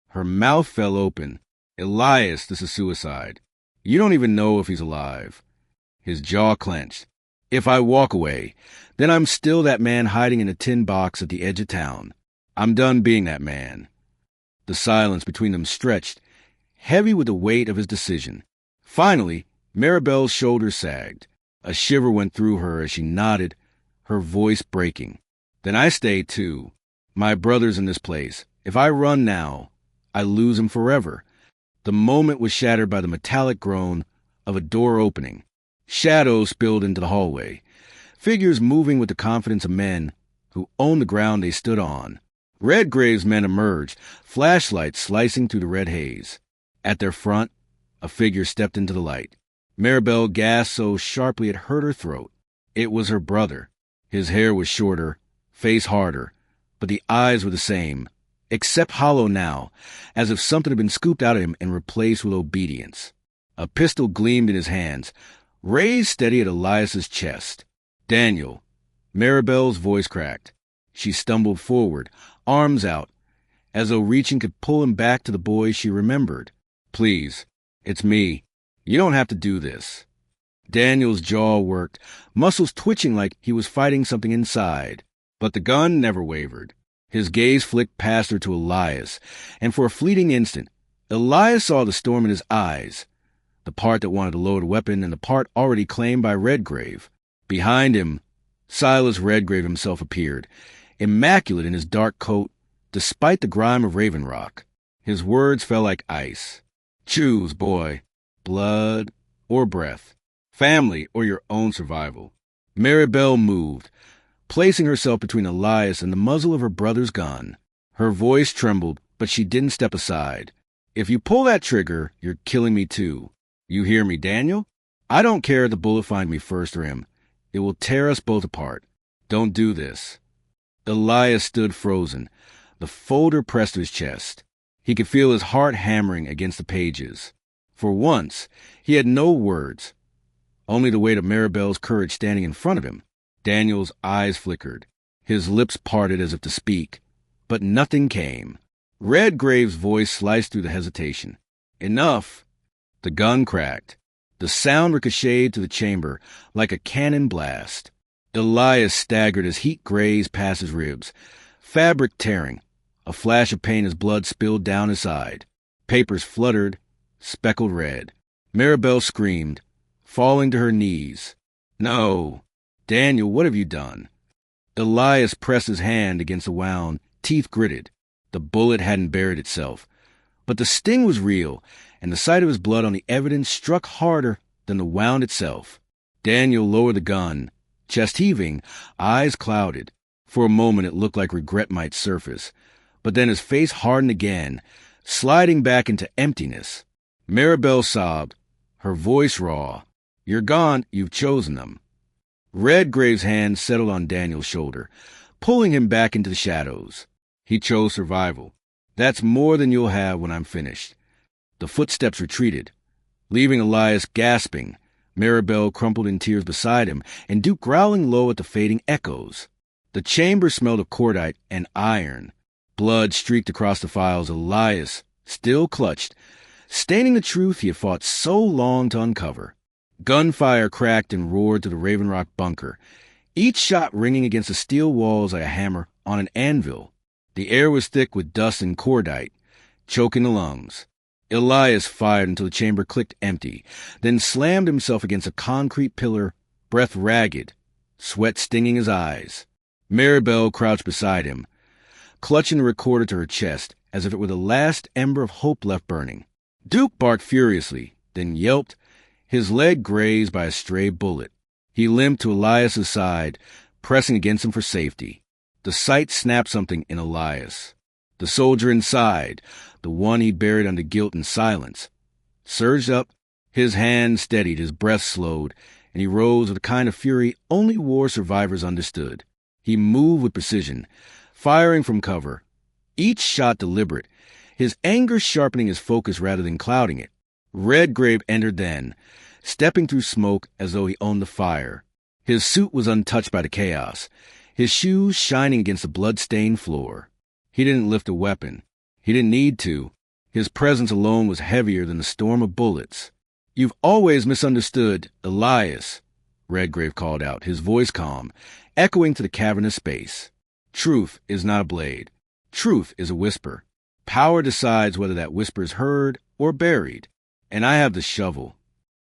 Her mouth fell open. Elias, this is suicide. You don't even know if he's alive. His jaw clenched. If I walk away, then I'm still that man hiding in a tin box at the edge of town. I'm done being that man. The silence between them stretched, heavy with the weight of his decision. Finally, Maribel's shoulders sagged. A shiver went through her as she nodded, her voice breaking. Then I stay too. My brother's in this place. If I run now, I lose him forever. The moment was shattered by the metallic groan of a door opening. Shadows spilled into the hallway, figures moving with the confidence of men who owned the ground they stood on. Redgrave's men emerged, flashlights slicing through the red haze. At their front, a figure stepped into the light. Maribel gasped so sharply it hurt her throat. It was her brother. His hair was shorter, face harder, but the eyes were the same, except hollow now, as if something had been scooped out of him and replaced with obedience. A pistol gleamed in his hands, raised steady at Elias's chest. Daniel. Maribel's voice cracked. She stumbled forward, arms out, as though reaching could pull him back to the boy she remembered. "Please, it's me. You don't have to do this." Daniel's jaw worked, muscles twitching like he was fighting something inside. But the gun never wavered. His gaze flicked past her to Elias, and for a fleeting instant, Elias saw the storm in his eyes, the part that wanted to load a weapon and the part already claimed by Redgrave. Behind him, Silas Redgrave himself appeared, immaculate in his dark coat, despite the grime of Raven Rock. His words fell like ice. "Choose, boy. Blood or breath. Family or your own survival." Maribel moved, placing herself between Elias and the muzzle of her brother's gun. Her voice trembled, but she didn't step aside. "If you pull that trigger, you're killing me too. You hear me, Daniel? I don't care if the bullet finds me first or him. It will tear us both apart. Don't do this." Elias stood frozen, the folder pressed to his chest. He could feel his heart hammering against the pages. For once, he had no words, only the weight of Maribel's courage standing in front of him. Daniel's eyes flickered. His lips parted as if to speak, but nothing came. Redgrave's voice sliced through the hesitation. "Enough." The gun cracked. The sound ricocheted to the chamber like a cannon blast. Elias staggered as heat grazed past his ribs, fabric tearing, a flash of pain as blood spilled down his side. Papers fluttered, speckled red. Maribel screamed, falling to her knees. "No. Daniel, what have you done?" Elias pressed his hand against the wound, teeth gritted. The bullet hadn't buried itself, but the sting was real, and the sight of his blood on the evidence struck harder than the wound itself. Daniel lowered the gun, chest heaving, eyes clouded. For a moment it looked like regret might surface, but then his face hardened again, sliding back into emptiness. Maribel sobbed, her voice raw. "You're gone. You've chosen them." Redgrave's hand settled on Daniel's shoulder, pulling him back into the shadows. "He chose survival. That's more than you'll have when I'm finished." The footsteps retreated, leaving Elias gasping, Maribel crumpled in tears beside him, and Duke growling low at the fading echoes. The chamber smelled of cordite and iron. Blood streaked across the files. Elias still clutched, staining the truth he had fought so long to uncover. Gunfire cracked and roared to the Raven Rock bunker, each shot ringing against the steel walls like a hammer on an anvil. The air was thick with dust and cordite, choking the lungs. Elias fired until the chamber clicked empty, then slammed himself against a concrete pillar, breath ragged, sweat stinging his eyes. Maribel crouched beside him, clutching the recorder to her chest as if it were the last ember of hope left burning. Duke barked furiously, then yelped, his leg grazed by a stray bullet. He limped to Elias's side, pressing against him for safety. The sight snapped something in Elias. The soldier inside, the one he'd buried under guilt and silence, surged up, his hand steadied, his breath slowed, and he rose with a kind of fury only war survivors understood. He moved with precision, firing from cover, each shot deliberate, his anger sharpening his focus rather than clouding it. Redgrave entered then, stepping through smoke as though he owned the fire. His suit was untouched by the chaos, his shoes shining against the blood-stained floor. He didn't lift a weapon. He didn't need to. His presence alone was heavier than the storm of bullets. "You've always misunderstood, Elias," Redgrave called out, his voice calm, echoing to the cavernous space. "Truth is not a blade. Truth is a whisper. Power decides whether that whisper is heard or buried. And I have the shovel."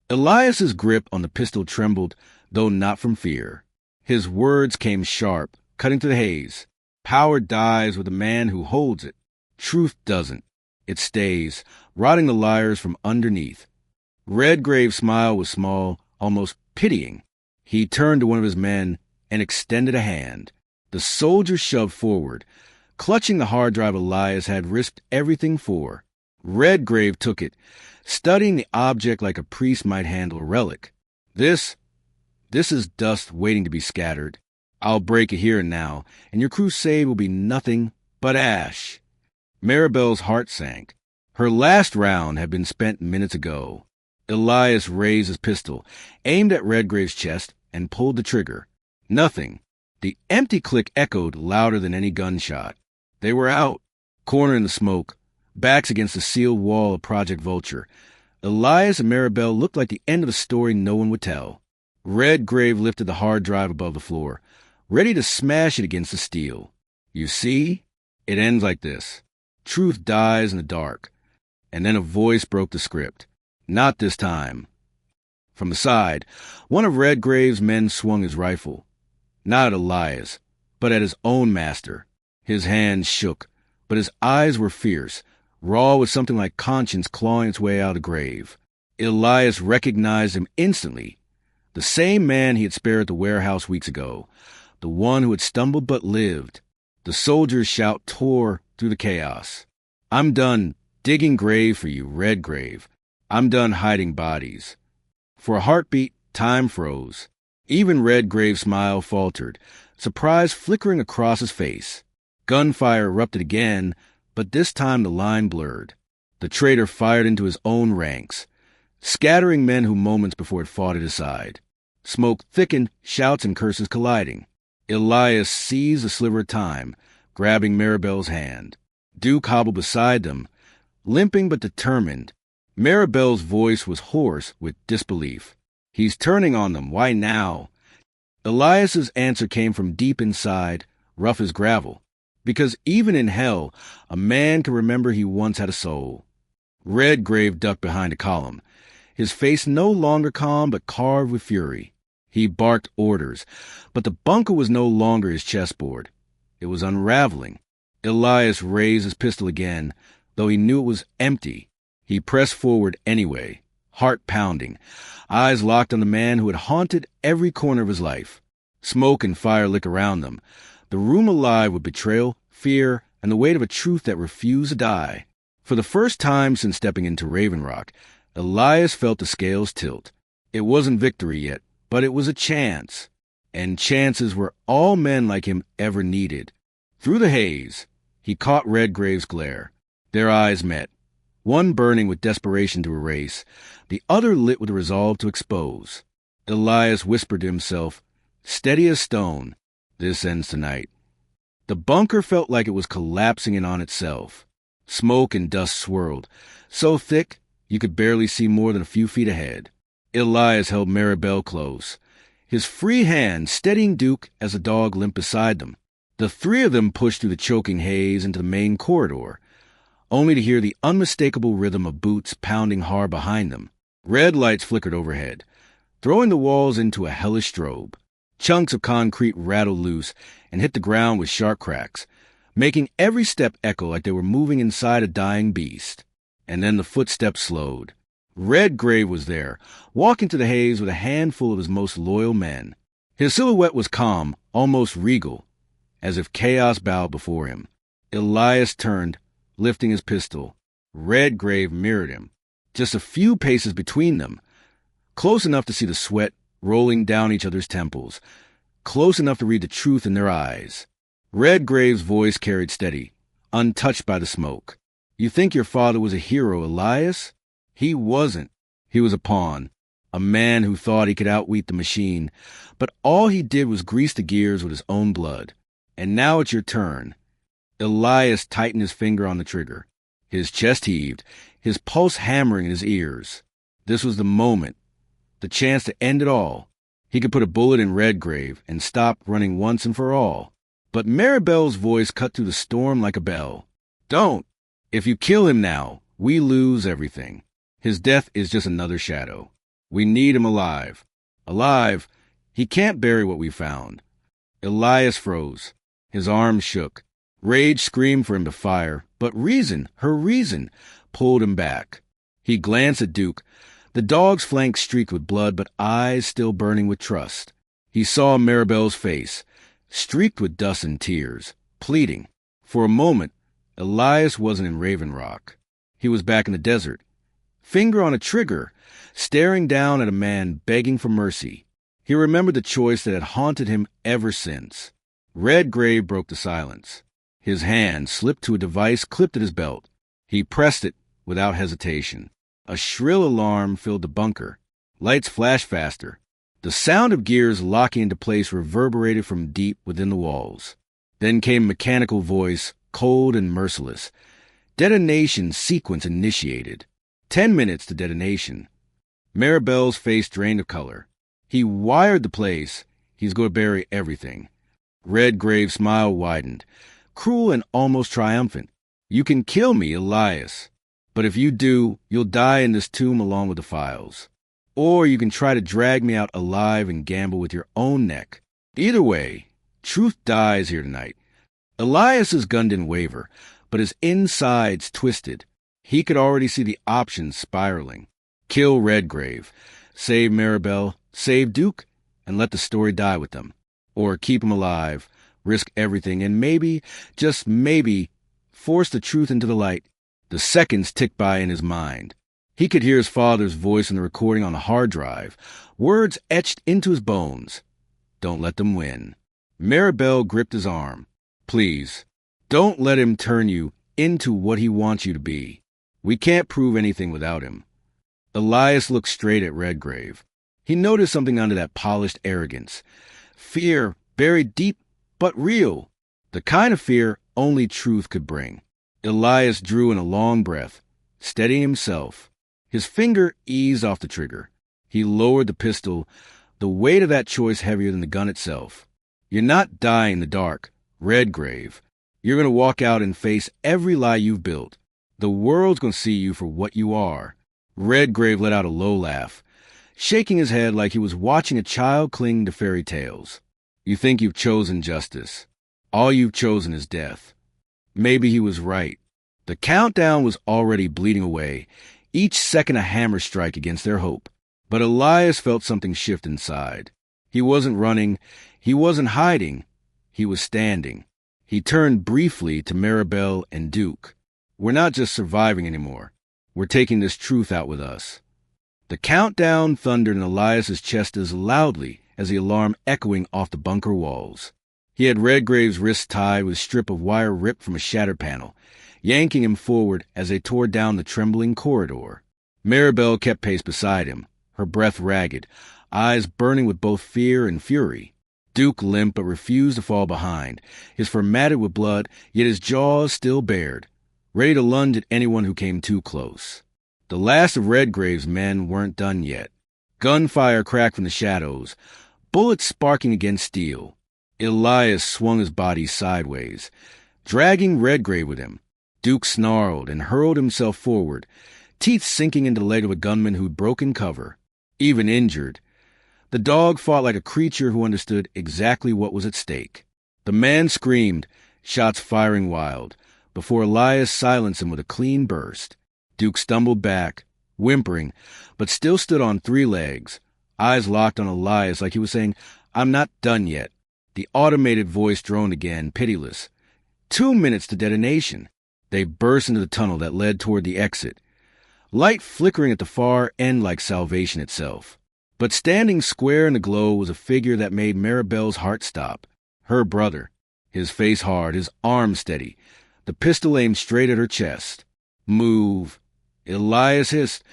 Elias's grip on the pistol trembled, though not from fear. His words came sharp, cutting through the haze. "Power dies with the man who holds it. Truth doesn't. It stays, rotting the liars from underneath." Redgrave's smile was small, almost pitying. He turned to one of his men and extended a hand. The soldier shoved forward, clutching the hard drive Elias had risked everything for. Redgrave took it, studying the object like a priest might handle a relic. This is dust waiting to be scattered. I'll break it here and now, and your crusade will be nothing but ash." Maribel's heart sank. Her last round had been spent minutes ago. Elias raised his pistol, aimed at Redgrave's chest, and pulled the trigger. Nothing. The empty click echoed louder than any gunshot. They were out. Corner in the smoke, backs against the sealed wall of Project Vulture, Elias and Maribel looked like the end of a story no one would tell. Redgrave lifted the hard drive above the floor, ready to smash it against the steel. You see? It ends like this. Truth dies in the dark. And then a voice broke the script. Not this time. From the side, one of Redgrave's men swung his rifle. Not at Elias, but at his own master. His hands shook, but his eyes were fierce, raw with something like conscience clawing its way out of the grave. Elias recognized him instantly. The same man he had spared at the warehouse weeks ago. The one who had stumbled but lived. The soldier's shout tore through the chaos. I'm done digging grave for you, Redgrave. I'm done hiding bodies. For a heartbeat, time froze. Even Redgrave's smile faltered, surprise flickering across his face. Gunfire erupted again, but this time the line blurred. The traitor fired into his own ranks, scattering men who moments before had fought at his side. Smoke thickened, shouts and curses colliding. Elias seized a sliver of time, grabbing Maribel's hand. Duke hobbled beside them, limping but determined. Maribel's voice was hoarse with disbelief. He's turning on them. Why now? Elias's answer came from deep inside, rough as gravel. Because even in hell, a man can remember he once had a soul. Redgrave ducked behind a column, his face no longer calm but carved with fury. He barked orders, but the bunker was no longer his chessboard. It was unraveling. Elias raised his pistol again, though he knew it was empty. He pressed forward anyway, heart pounding, eyes locked on the man who had haunted every corner of his life. Smoke and fire licked around them, the room alive with betrayal, fear, and the weight of a truth that refused to die. For the first time since stepping into Raven Rock, Elias felt the scales tilt. It wasn't victory yet, but it was a chance. And chances were all men like him ever needed. Through the haze, he caught Redgrave's glare. Their eyes met, one burning with desperation to erase, the other lit with a resolve to expose. Elias whispered to himself, steady as stone, this ends tonight. The bunker felt like it was collapsing in on itself. Smoke and dust swirled, so thick you could barely see more than a few feet ahead. Elias held Maribel close, his free hand steadying Duke as the dog limped beside them. The three of them pushed through the choking haze into the main corridor, only to hear the unmistakable rhythm of boots pounding hard behind them. Red lights flickered overhead, throwing the walls into a hellish strobe. Chunks of concrete rattled loose and hit the ground with sharp cracks, making every step echo like they were moving inside a dying beast. And then the footsteps slowed. Redgrave was there, walking to the haze with a handful of his most loyal men. His silhouette was calm, almost regal, as if chaos bowed before him. Elias turned, lifting his pistol. Redgrave mirrored him, just a few paces between them, close enough to see the sweat rolling down each other's temples, close enough to read the truth in their eyes. Redgrave's voice carried steady, untouched by the smoke. You think your father was a hero, Elias? He wasn't. He was a pawn, a man who thought he could outwit the machine, but all he did was grease the gears with his own blood. And now it's your turn. Elias tightened his finger on the trigger. His chest heaved, his pulse hammering in his ears. This was the moment, the chance to end it all. He could put a bullet in Redgrave and stop running once and for all. But Maribel's voice cut through the storm like a bell. Don't! If you kill him now, we lose everything. His death is just another shadow. We need him alive. Alive, he can't bury what we found. Elias froze. His arms shook. Rage screamed for him to fire, but reason, her reason, pulled him back. He glanced at Duke, the dog's flanks streaked with blood but eyes still burning with trust. He saw Maribel's face, streaked with dust and tears, pleading. For a moment, Elias wasn't in Raven Rock. He was back in the desert, finger on a trigger, staring down at a man begging for mercy. He remembered the choice that had haunted him ever since. Redgrave broke the silence. His hand slipped to a device clipped at his belt. He pressed it without hesitation. A shrill alarm filled the bunker. Lights flashed faster. The sound of gears locking into place reverberated from deep within the walls. Then came a mechanical voice, cold and merciless. Detonation sequence initiated. 10 minutes to detonation. Maribel's face drained of color. He wired the place. He's going to bury everything. Redgrave's smile widened, cruel and almost triumphant. You can kill me, Elias. But if you do, you'll die in this tomb along with the files. Or you can try to drag me out alive and gamble with your own neck. Either way, truth dies here tonight. Elias's gun didn't waver, but his insides twisted. He could already see the options spiraling. Kill Redgrave, save Maribel, save Duke, and let the story die with them. Or keep him alive, risk everything, and maybe, just maybe, force the truth into the light. The seconds ticked by in his mind. He could hear his father's voice in the recording on the hard drive, words etched into his bones. Don't let them win. Maribel gripped his arm. Please, don't let him turn you into what he wants you to be. We can't prove anything without him. Elias looked straight at Redgrave. He noticed something under that polished arrogance. Fear buried deep but real. The kind of fear only truth could bring. Elias drew in a long breath, steadying himself. His finger eased off the trigger. He lowered the pistol, the weight of that choice heavier than the gun itself. You're not dying in the dark, Redgrave. You're going to walk out and face every lie you've built. The world's going to see you for what you are. Redgrave let out a low laugh, shaking his head like he was watching a child cling to fairy tales. You think you've chosen justice. All you've chosen is death. Maybe he was right. The countdown was already bleeding away, each second a hammer strike against their hope. But Elias felt something shift inside. He wasn't running. He wasn't hiding. He was standing. He turned briefly to Maribel and Duke. We're not just surviving anymore. We're taking this truth out with us. The countdown thundered in Elias's chest as loudly as the alarm echoing off the bunker walls. He had Redgrave's wrists tied with a strip of wire ripped from a shattered panel, yanking him forward as they tore down the trembling corridor. Maribel kept pace beside him, her breath ragged, eyes burning with both fear and fury. Duke limped but refused to fall behind, his fur matted with blood, yet his jaws still bared, ready to lunge at anyone who came too close. The last of Redgrave's men weren't done yet. Gunfire cracked from the shadows, bullets sparking against steel. Elias swung his body sideways, dragging Redgrave with him. Duke snarled and hurled himself forward, teeth sinking into the leg of a gunman who'd broken cover. Even injured, the dog fought like a creature who understood exactly what was at stake. The man screamed, shots firing wild, before Elias silenced him with a clean burst. Duke stumbled back, whimpering, but still stood on 3 legs, eyes locked on Elias like he was saying, I'm not done yet. The automated voice droned again, pitiless. 2 minutes to detonation. They burst into the tunnel that led toward the exit, light flickering at the far end like salvation itself. But standing square in the glow was a figure that made Maribel's heart stop. Her brother, his face hard, his arms steady, the pistol aimed straight at her chest. Move. Elias hissed,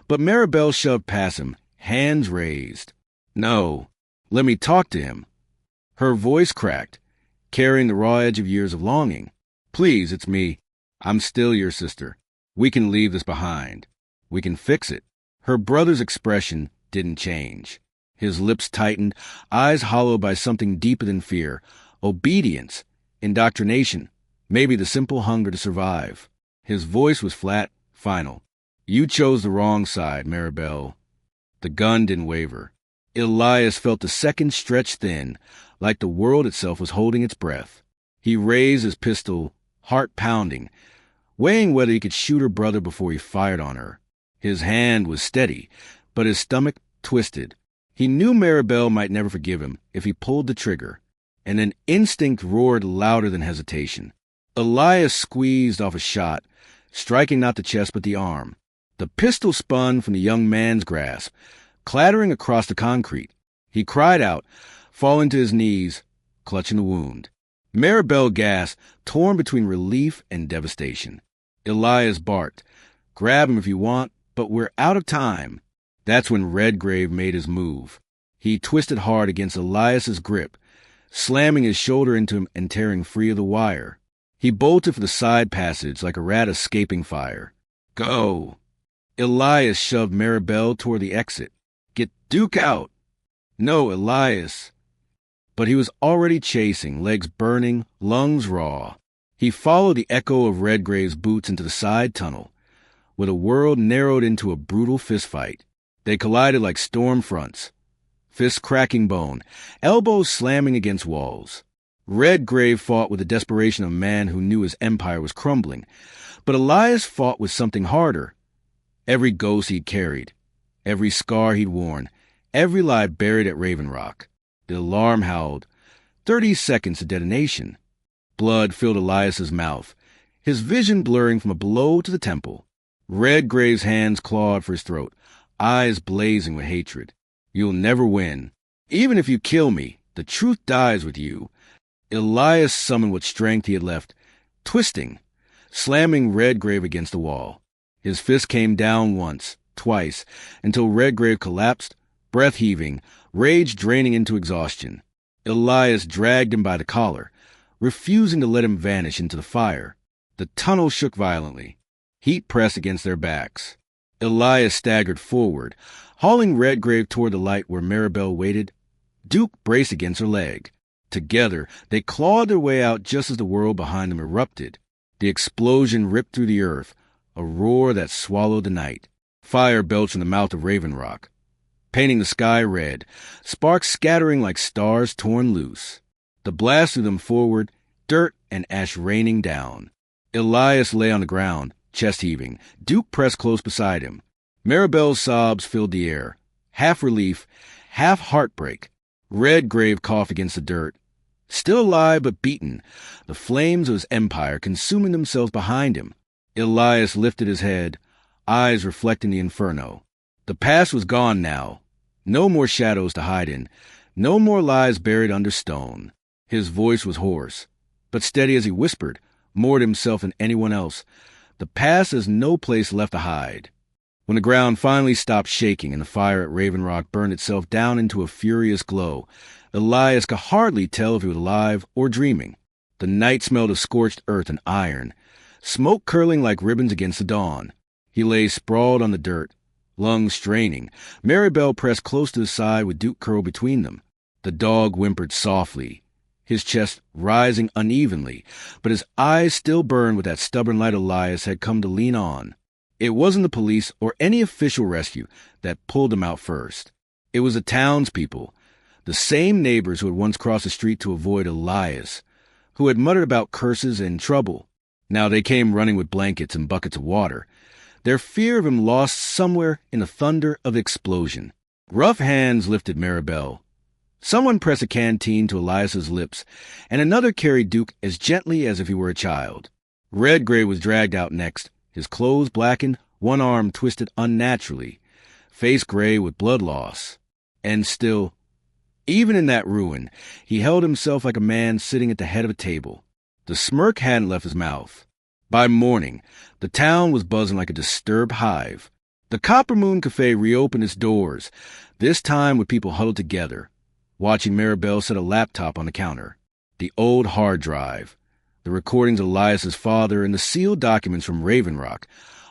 but Maribel shoved past him, hands raised. No, let me talk to him. Her voice cracked, carrying the raw edge of years of longing. Please, it's me. I'm still your sister. We can leave this behind. We can fix it. Her brother's expression didn't change. His lips tightened, eyes hollowed by something deeper than fear, obedience, indoctrination, maybe the simple hunger to survive. His voice was flat, final. You chose the wrong side, Maribel. The gun didn't waver. Elias felt the seconds stretch thin, like the world itself was holding its breath. He raised his pistol, heart pounding, weighing whether he could shoot her brother before he fired on her. His hand was steady, but his stomach twisted. He knew Maribel might never forgive him if he pulled the trigger, and an instinct roared louder than hesitation. Elias squeezed off a shot, striking not the chest but the arm. The pistol spun from the young man's grasp, clattering across the concrete. He cried out, falling to his knees, clutching the wound. Maribel gasped, torn between relief and devastation. Elias barked, grab him if you want, but we're out of time. That's when Redgrave made his move. He twisted hard against Elias's grip, slamming his shoulder into him and tearing free of the wire. He bolted for the side passage like a rat escaping fire. Go! Elias shoved Maribel toward the exit. Get Duke out! No, Elias! But he was already chasing, legs burning, lungs raw. He followed the echo of Redgrave's boots into the side tunnel, where the world narrowed into a brutal fistfight. They collided like storm fronts, fists cracking bone, elbows slamming against walls. Redgrave fought with the desperation of a man who knew his empire was crumbling, but Elias fought with something harder. Every ghost he'd carried, every scar he'd worn, every lie buried at Raven Rock. The alarm howled. 30 seconds of detonation. Blood filled Elias's mouth, his vision blurring from a blow to the temple. Redgrave's hands clawed for his throat, eyes blazing with hatred. You'll never win. Even if you kill me, the truth dies with you. Elias summoned what strength he had left, twisting, slamming Redgrave against the wall. His fist came down once, twice, until Redgrave collapsed, breath heaving, rage draining into exhaustion. Elias dragged him by the collar, refusing to let him vanish into the fire. The tunnel shook violently. Heat pressed against their backs. Elias staggered forward, hauling Redgrave toward the light where Maribel waited. Duke braced against her leg. Together, they clawed their way out just as the world behind them erupted. The explosion ripped through the earth, a roar that swallowed the night. Fire belched from the mouth of Raven Rock, painting the sky red, sparks scattering like stars torn loose. The blast threw them forward, dirt and ash raining down. Elias lay on the ground, chest heaving. Duke pressed close beside him. Maribel's sobs filled the air, half relief, half heartbreak. Redgrave coughed against the dirt. Still alive but beaten, the flames of his empire consuming themselves behind him. Elias lifted his head, eyes reflecting the inferno. The past was gone now. No more shadows to hide in. No more lies buried under stone. His voice was hoarse, but steady as he whispered, more to himself than anyone else. The past has no place left to hide. When the ground finally stopped shaking and the fire at Raven Rock burned itself down into a furious glow, Elias could hardly tell if he was alive or dreaming. The night smelled of scorched earth and iron, smoke curling like ribbons against the dawn. He lay sprawled on the dirt, lungs straining. Maribel pressed close to his side with Duke curled between them. The dog whimpered softly, his chest rising unevenly, but his eyes still burned with that stubborn light Elias had come to lean on. It wasn't the police or any official rescue that pulled him out first. It was the townspeople, the same neighbors who had once crossed the street to avoid Elias, who had muttered about curses and trouble. Now they came running with blankets and buckets of water, their fear of him lost somewhere in the thunder of the explosion. Rough hands lifted Maribel. Someone pressed a canteen to Elias's lips, and another carried Duke as gently as if he were a child. Redgrave was dragged out next, his clothes blackened, one arm twisted unnaturally, face gray with blood loss. And still, even in that ruin, he held himself like a man sitting at the head of a table. The smirk hadn't left his mouth. By morning, the town was buzzing like a disturbed hive. The Copper Moon Cafe reopened its doors, this time with people huddled together, watching Maribel set a laptop on the counter. The old hard drive, the recordings of Elias's father, and the sealed documents from Raven Rock.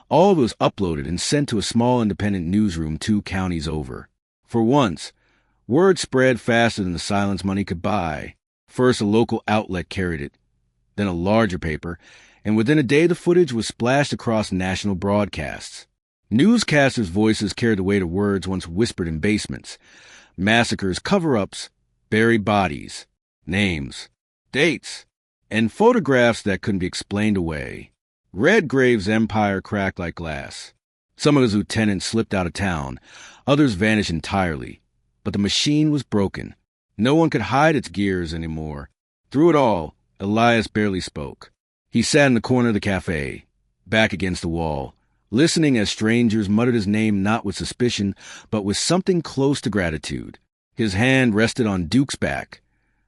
All of it was uploaded and sent to a small independent newsroom 2 counties over. For once, word spread faster than the silence money could buy. First, a local outlet carried it, then a larger paper, and within a day the footage was splashed across national broadcasts. Newscasters' voices carried the weight of words once whispered in basements. Massacres, cover-ups, buried bodies, names, dates, and photographs that couldn't be explained away. Redgrave's empire cracked like glass. Some of his lieutenants slipped out of town, others vanished entirely. But the machine was broken. No one could hide its gears anymore. Through it all, Elias barely spoke. He sat in the corner of the cafe, back against the wall, listening as strangers muttered his name not with suspicion, but with something close to gratitude. His hand rested on Duke's back,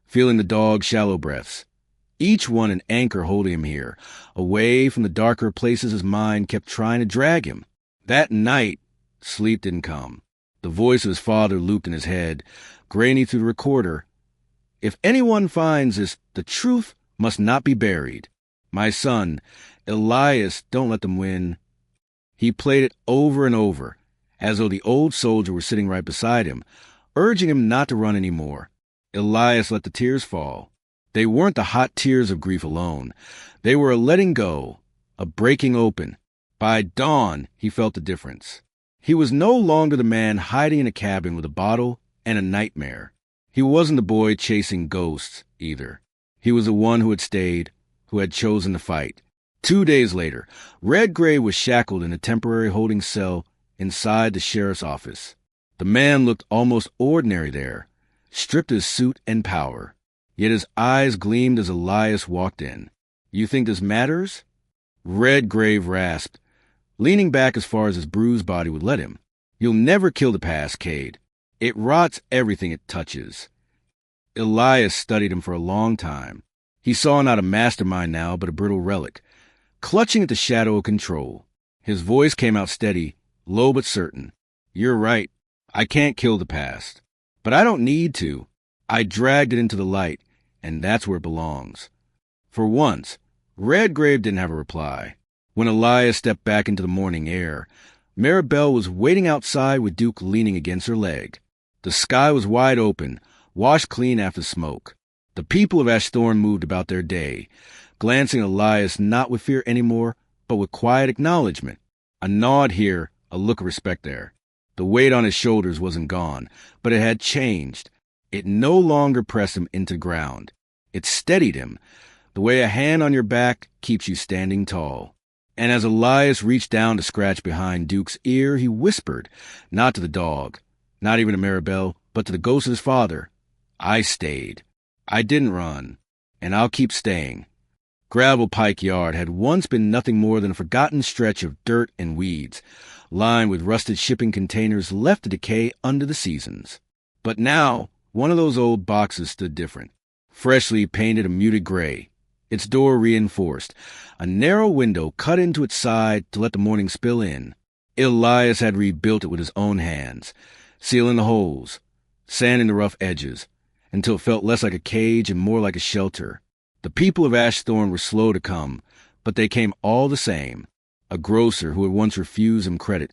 feeling the dog's shallow breaths. Each one an anchor holding him here, away from the darker places his mind kept trying to drag him. That night, sleep didn't come. The voice of his father looped in his head, grainy through the recorder. If anyone finds this, the truth must not be buried. "My son, Elias, don't let them win." He played it over and over, as though the old soldier were sitting right beside him, urging him not to run any more. Elias let the tears fall. They weren't the hot tears of grief alone. They were a letting go, a breaking open. By dawn, he felt the difference. He was no longer the man hiding in a cabin with a bottle and a nightmare. He wasn't the boy chasing ghosts, either. He was the one who had stayed, who had chosen to fight. 2 days later, Redgrave was shackled in a temporary holding cell inside the sheriff's office. The man looked almost ordinary there, stripped of his suit and power. Yet his eyes gleamed as Elias walked in. "You think this matters?" Redgrave rasped, leaning back as far as his bruised body would let him. "You'll never kill the past, Kade. It rots everything it touches." Elias studied him for a long time. He saw not a mastermind now, but a brittle relic, clutching at the shadow of control. His voice came out steady, low but certain. "You're right. I can't kill the past. But I don't need to. I dragged it into the light, and that's where it belongs." For once, Redgrave didn't have a reply. When Elias stepped back into the morning air, Maribel was waiting outside with Duke leaning against her leg. The sky was wide open, washed clean after smoke. The people of Ashthorne moved about their day, glancing at Elias not with fear anymore, but with quiet acknowledgement. A nod here, a look of respect there. The weight on his shoulders wasn't gone, but it had changed. It no longer pressed him into the ground. It steadied him, the way a hand on your back keeps you standing tall. And as Elias reached down to scratch behind Duke's ear, he whispered, not to the dog, not even to Maribel, but to the ghost of his father, "I stayed. I didn't run, and I'll keep staying." Gravel Pike Yard had once been nothing more than a forgotten stretch of dirt and weeds, lined with rusted shipping containers left to decay under the seasons. But now, one of those old boxes stood different, freshly painted a muted gray, its door reinforced, a narrow window cut into its side to let the morning spill in. Elias had rebuilt it with his own hands, sealing the holes, sanding the rough edges, until it felt less like a cage and more like a shelter. The people of Ashthorne were slow to come, but they came all the same. A grocer who had once refused him credit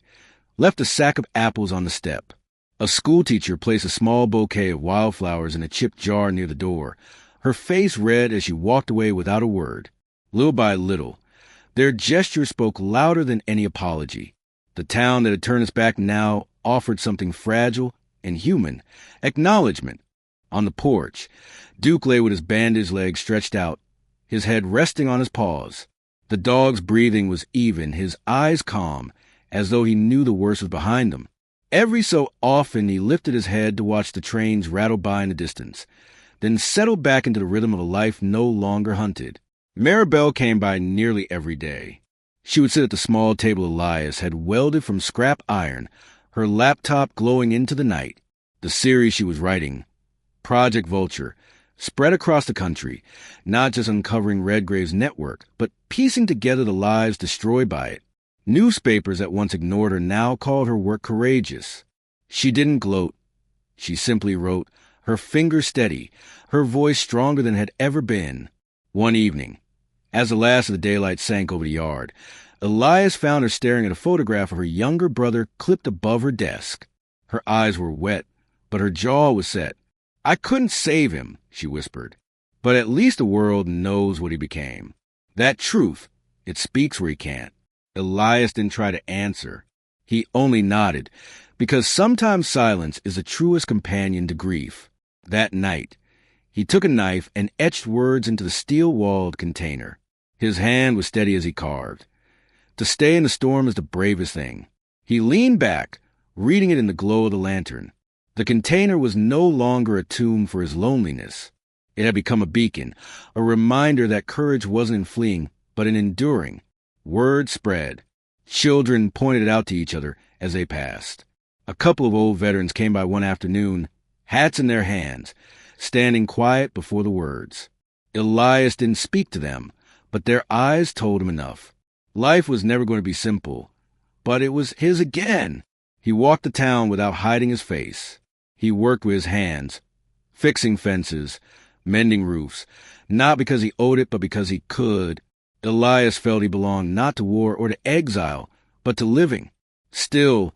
left a sack of apples on the step. A schoolteacher placed a small bouquet of wildflowers in a chipped jar near the door, her face red as she walked away without a word. Little by little, their gesture spoke louder than any apology. The town that had turned its back now offered something fragile and human, acknowledgement. On the porch, Duke lay with his bandaged legs stretched out, his head resting on his paws. The dog's breathing was even, his eyes calm, as though he knew the worst was behind them. Every so often he lifted his head to watch the trains rattle by in the distance, then settled back into the rhythm of a life no longer hunted. Maribel came by nearly every day. She would sit at the small table Elias had welded from scrap iron, her laptop glowing into the night. The series she was writing, Project Vulture, spread across the country, not just uncovering Redgrave's network, but piecing together the lives destroyed by it. Newspapers that once ignored her now called her work courageous. She didn't gloat. She simply wrote, her fingers steady, her voice stronger than it had ever been. One evening, as the last of the daylight sank over the yard, Elias found her staring at a photograph of her younger brother clipped above her desk. Her eyes were wet, but her jaw was set. "I couldn't save him," she whispered, "but at least the world knows what he became. That truth, it speaks where he can't." Elias didn't try to answer. He only nodded, because sometimes silence is the truest companion to grief. That night, he took a knife and etched words into the steel-walled container. His hand was steady as he carved. To stay in the storm is the bravest thing. He leaned back, reading it in the glow of the lantern. The container was no longer a tomb for his loneliness. It had become a beacon, a reminder that courage wasn't in fleeing, but in enduring. Word spread. Children pointed it out to each other as they passed. A couple of old veterans came by one afternoon, hats in their hands, standing quiet before the words. Elias didn't speak to them, but their eyes told him enough. Life was never going to be simple, but it was his again. He walked the town without hiding his face. He worked with his hands, fixing fences, mending roofs, not because he owed it, but because he could. Elias felt he belonged not to war or to exile, but to living. Still,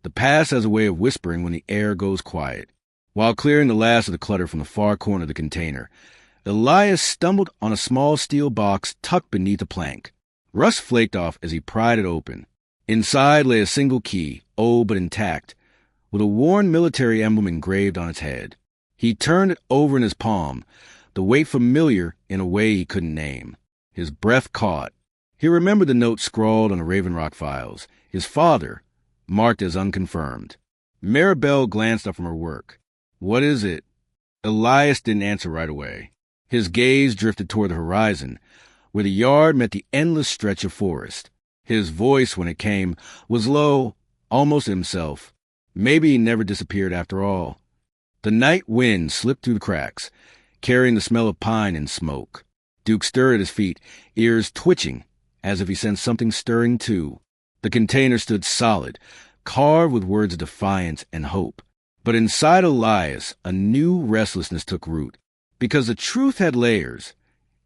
the past has a way of whispering when the air goes quiet. While clearing the last of the clutter from the far corner of the container, Elias stumbled on a small steel box tucked beneath a plank. Rust flaked off as he pried it open. Inside lay a single key, old but intact, with a worn military emblem engraved on its head. He turned it over in his palm, the weight familiar in a way he couldn't name. His breath caught. He remembered the note scrawled on the Raven Rock files. His father, marked as unconfirmed. Maribel glanced up from her work. "What is it?" Elias didn't answer right away. His gaze drifted toward the horizon, where the yard met the endless stretch of forest. His voice, when it came, was low, almost himself. Maybe he never disappeared after all. The night wind slipped through the cracks, carrying the smell of pine and smoke. Duke stirred at his feet, ears twitching, as if he sensed something stirring too. The container stood solid, carved with words of defiance and hope. But inside Elias, a new restlessness took root, because the truth had layers,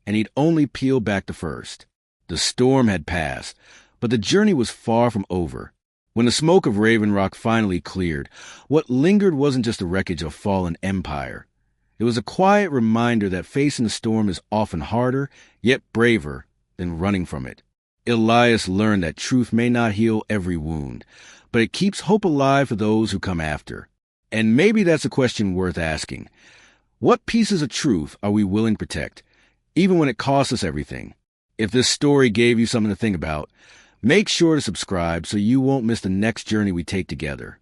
and he'd only peeled back the first. The storm had passed, but the journey was far from over. When the smoke of Raven Rock finally cleared, what lingered wasn't just the wreckage of a fallen empire. It was a quiet reminder that facing the storm is often harder, yet braver, than running from it. Elias learned that truth may not heal every wound, but it keeps hope alive for those who come after. And maybe that's a question worth asking. What pieces of truth are we willing to protect, even when it costs us everything? If this story gave you something to think about, make sure to subscribe so you won't miss the next journey we take together.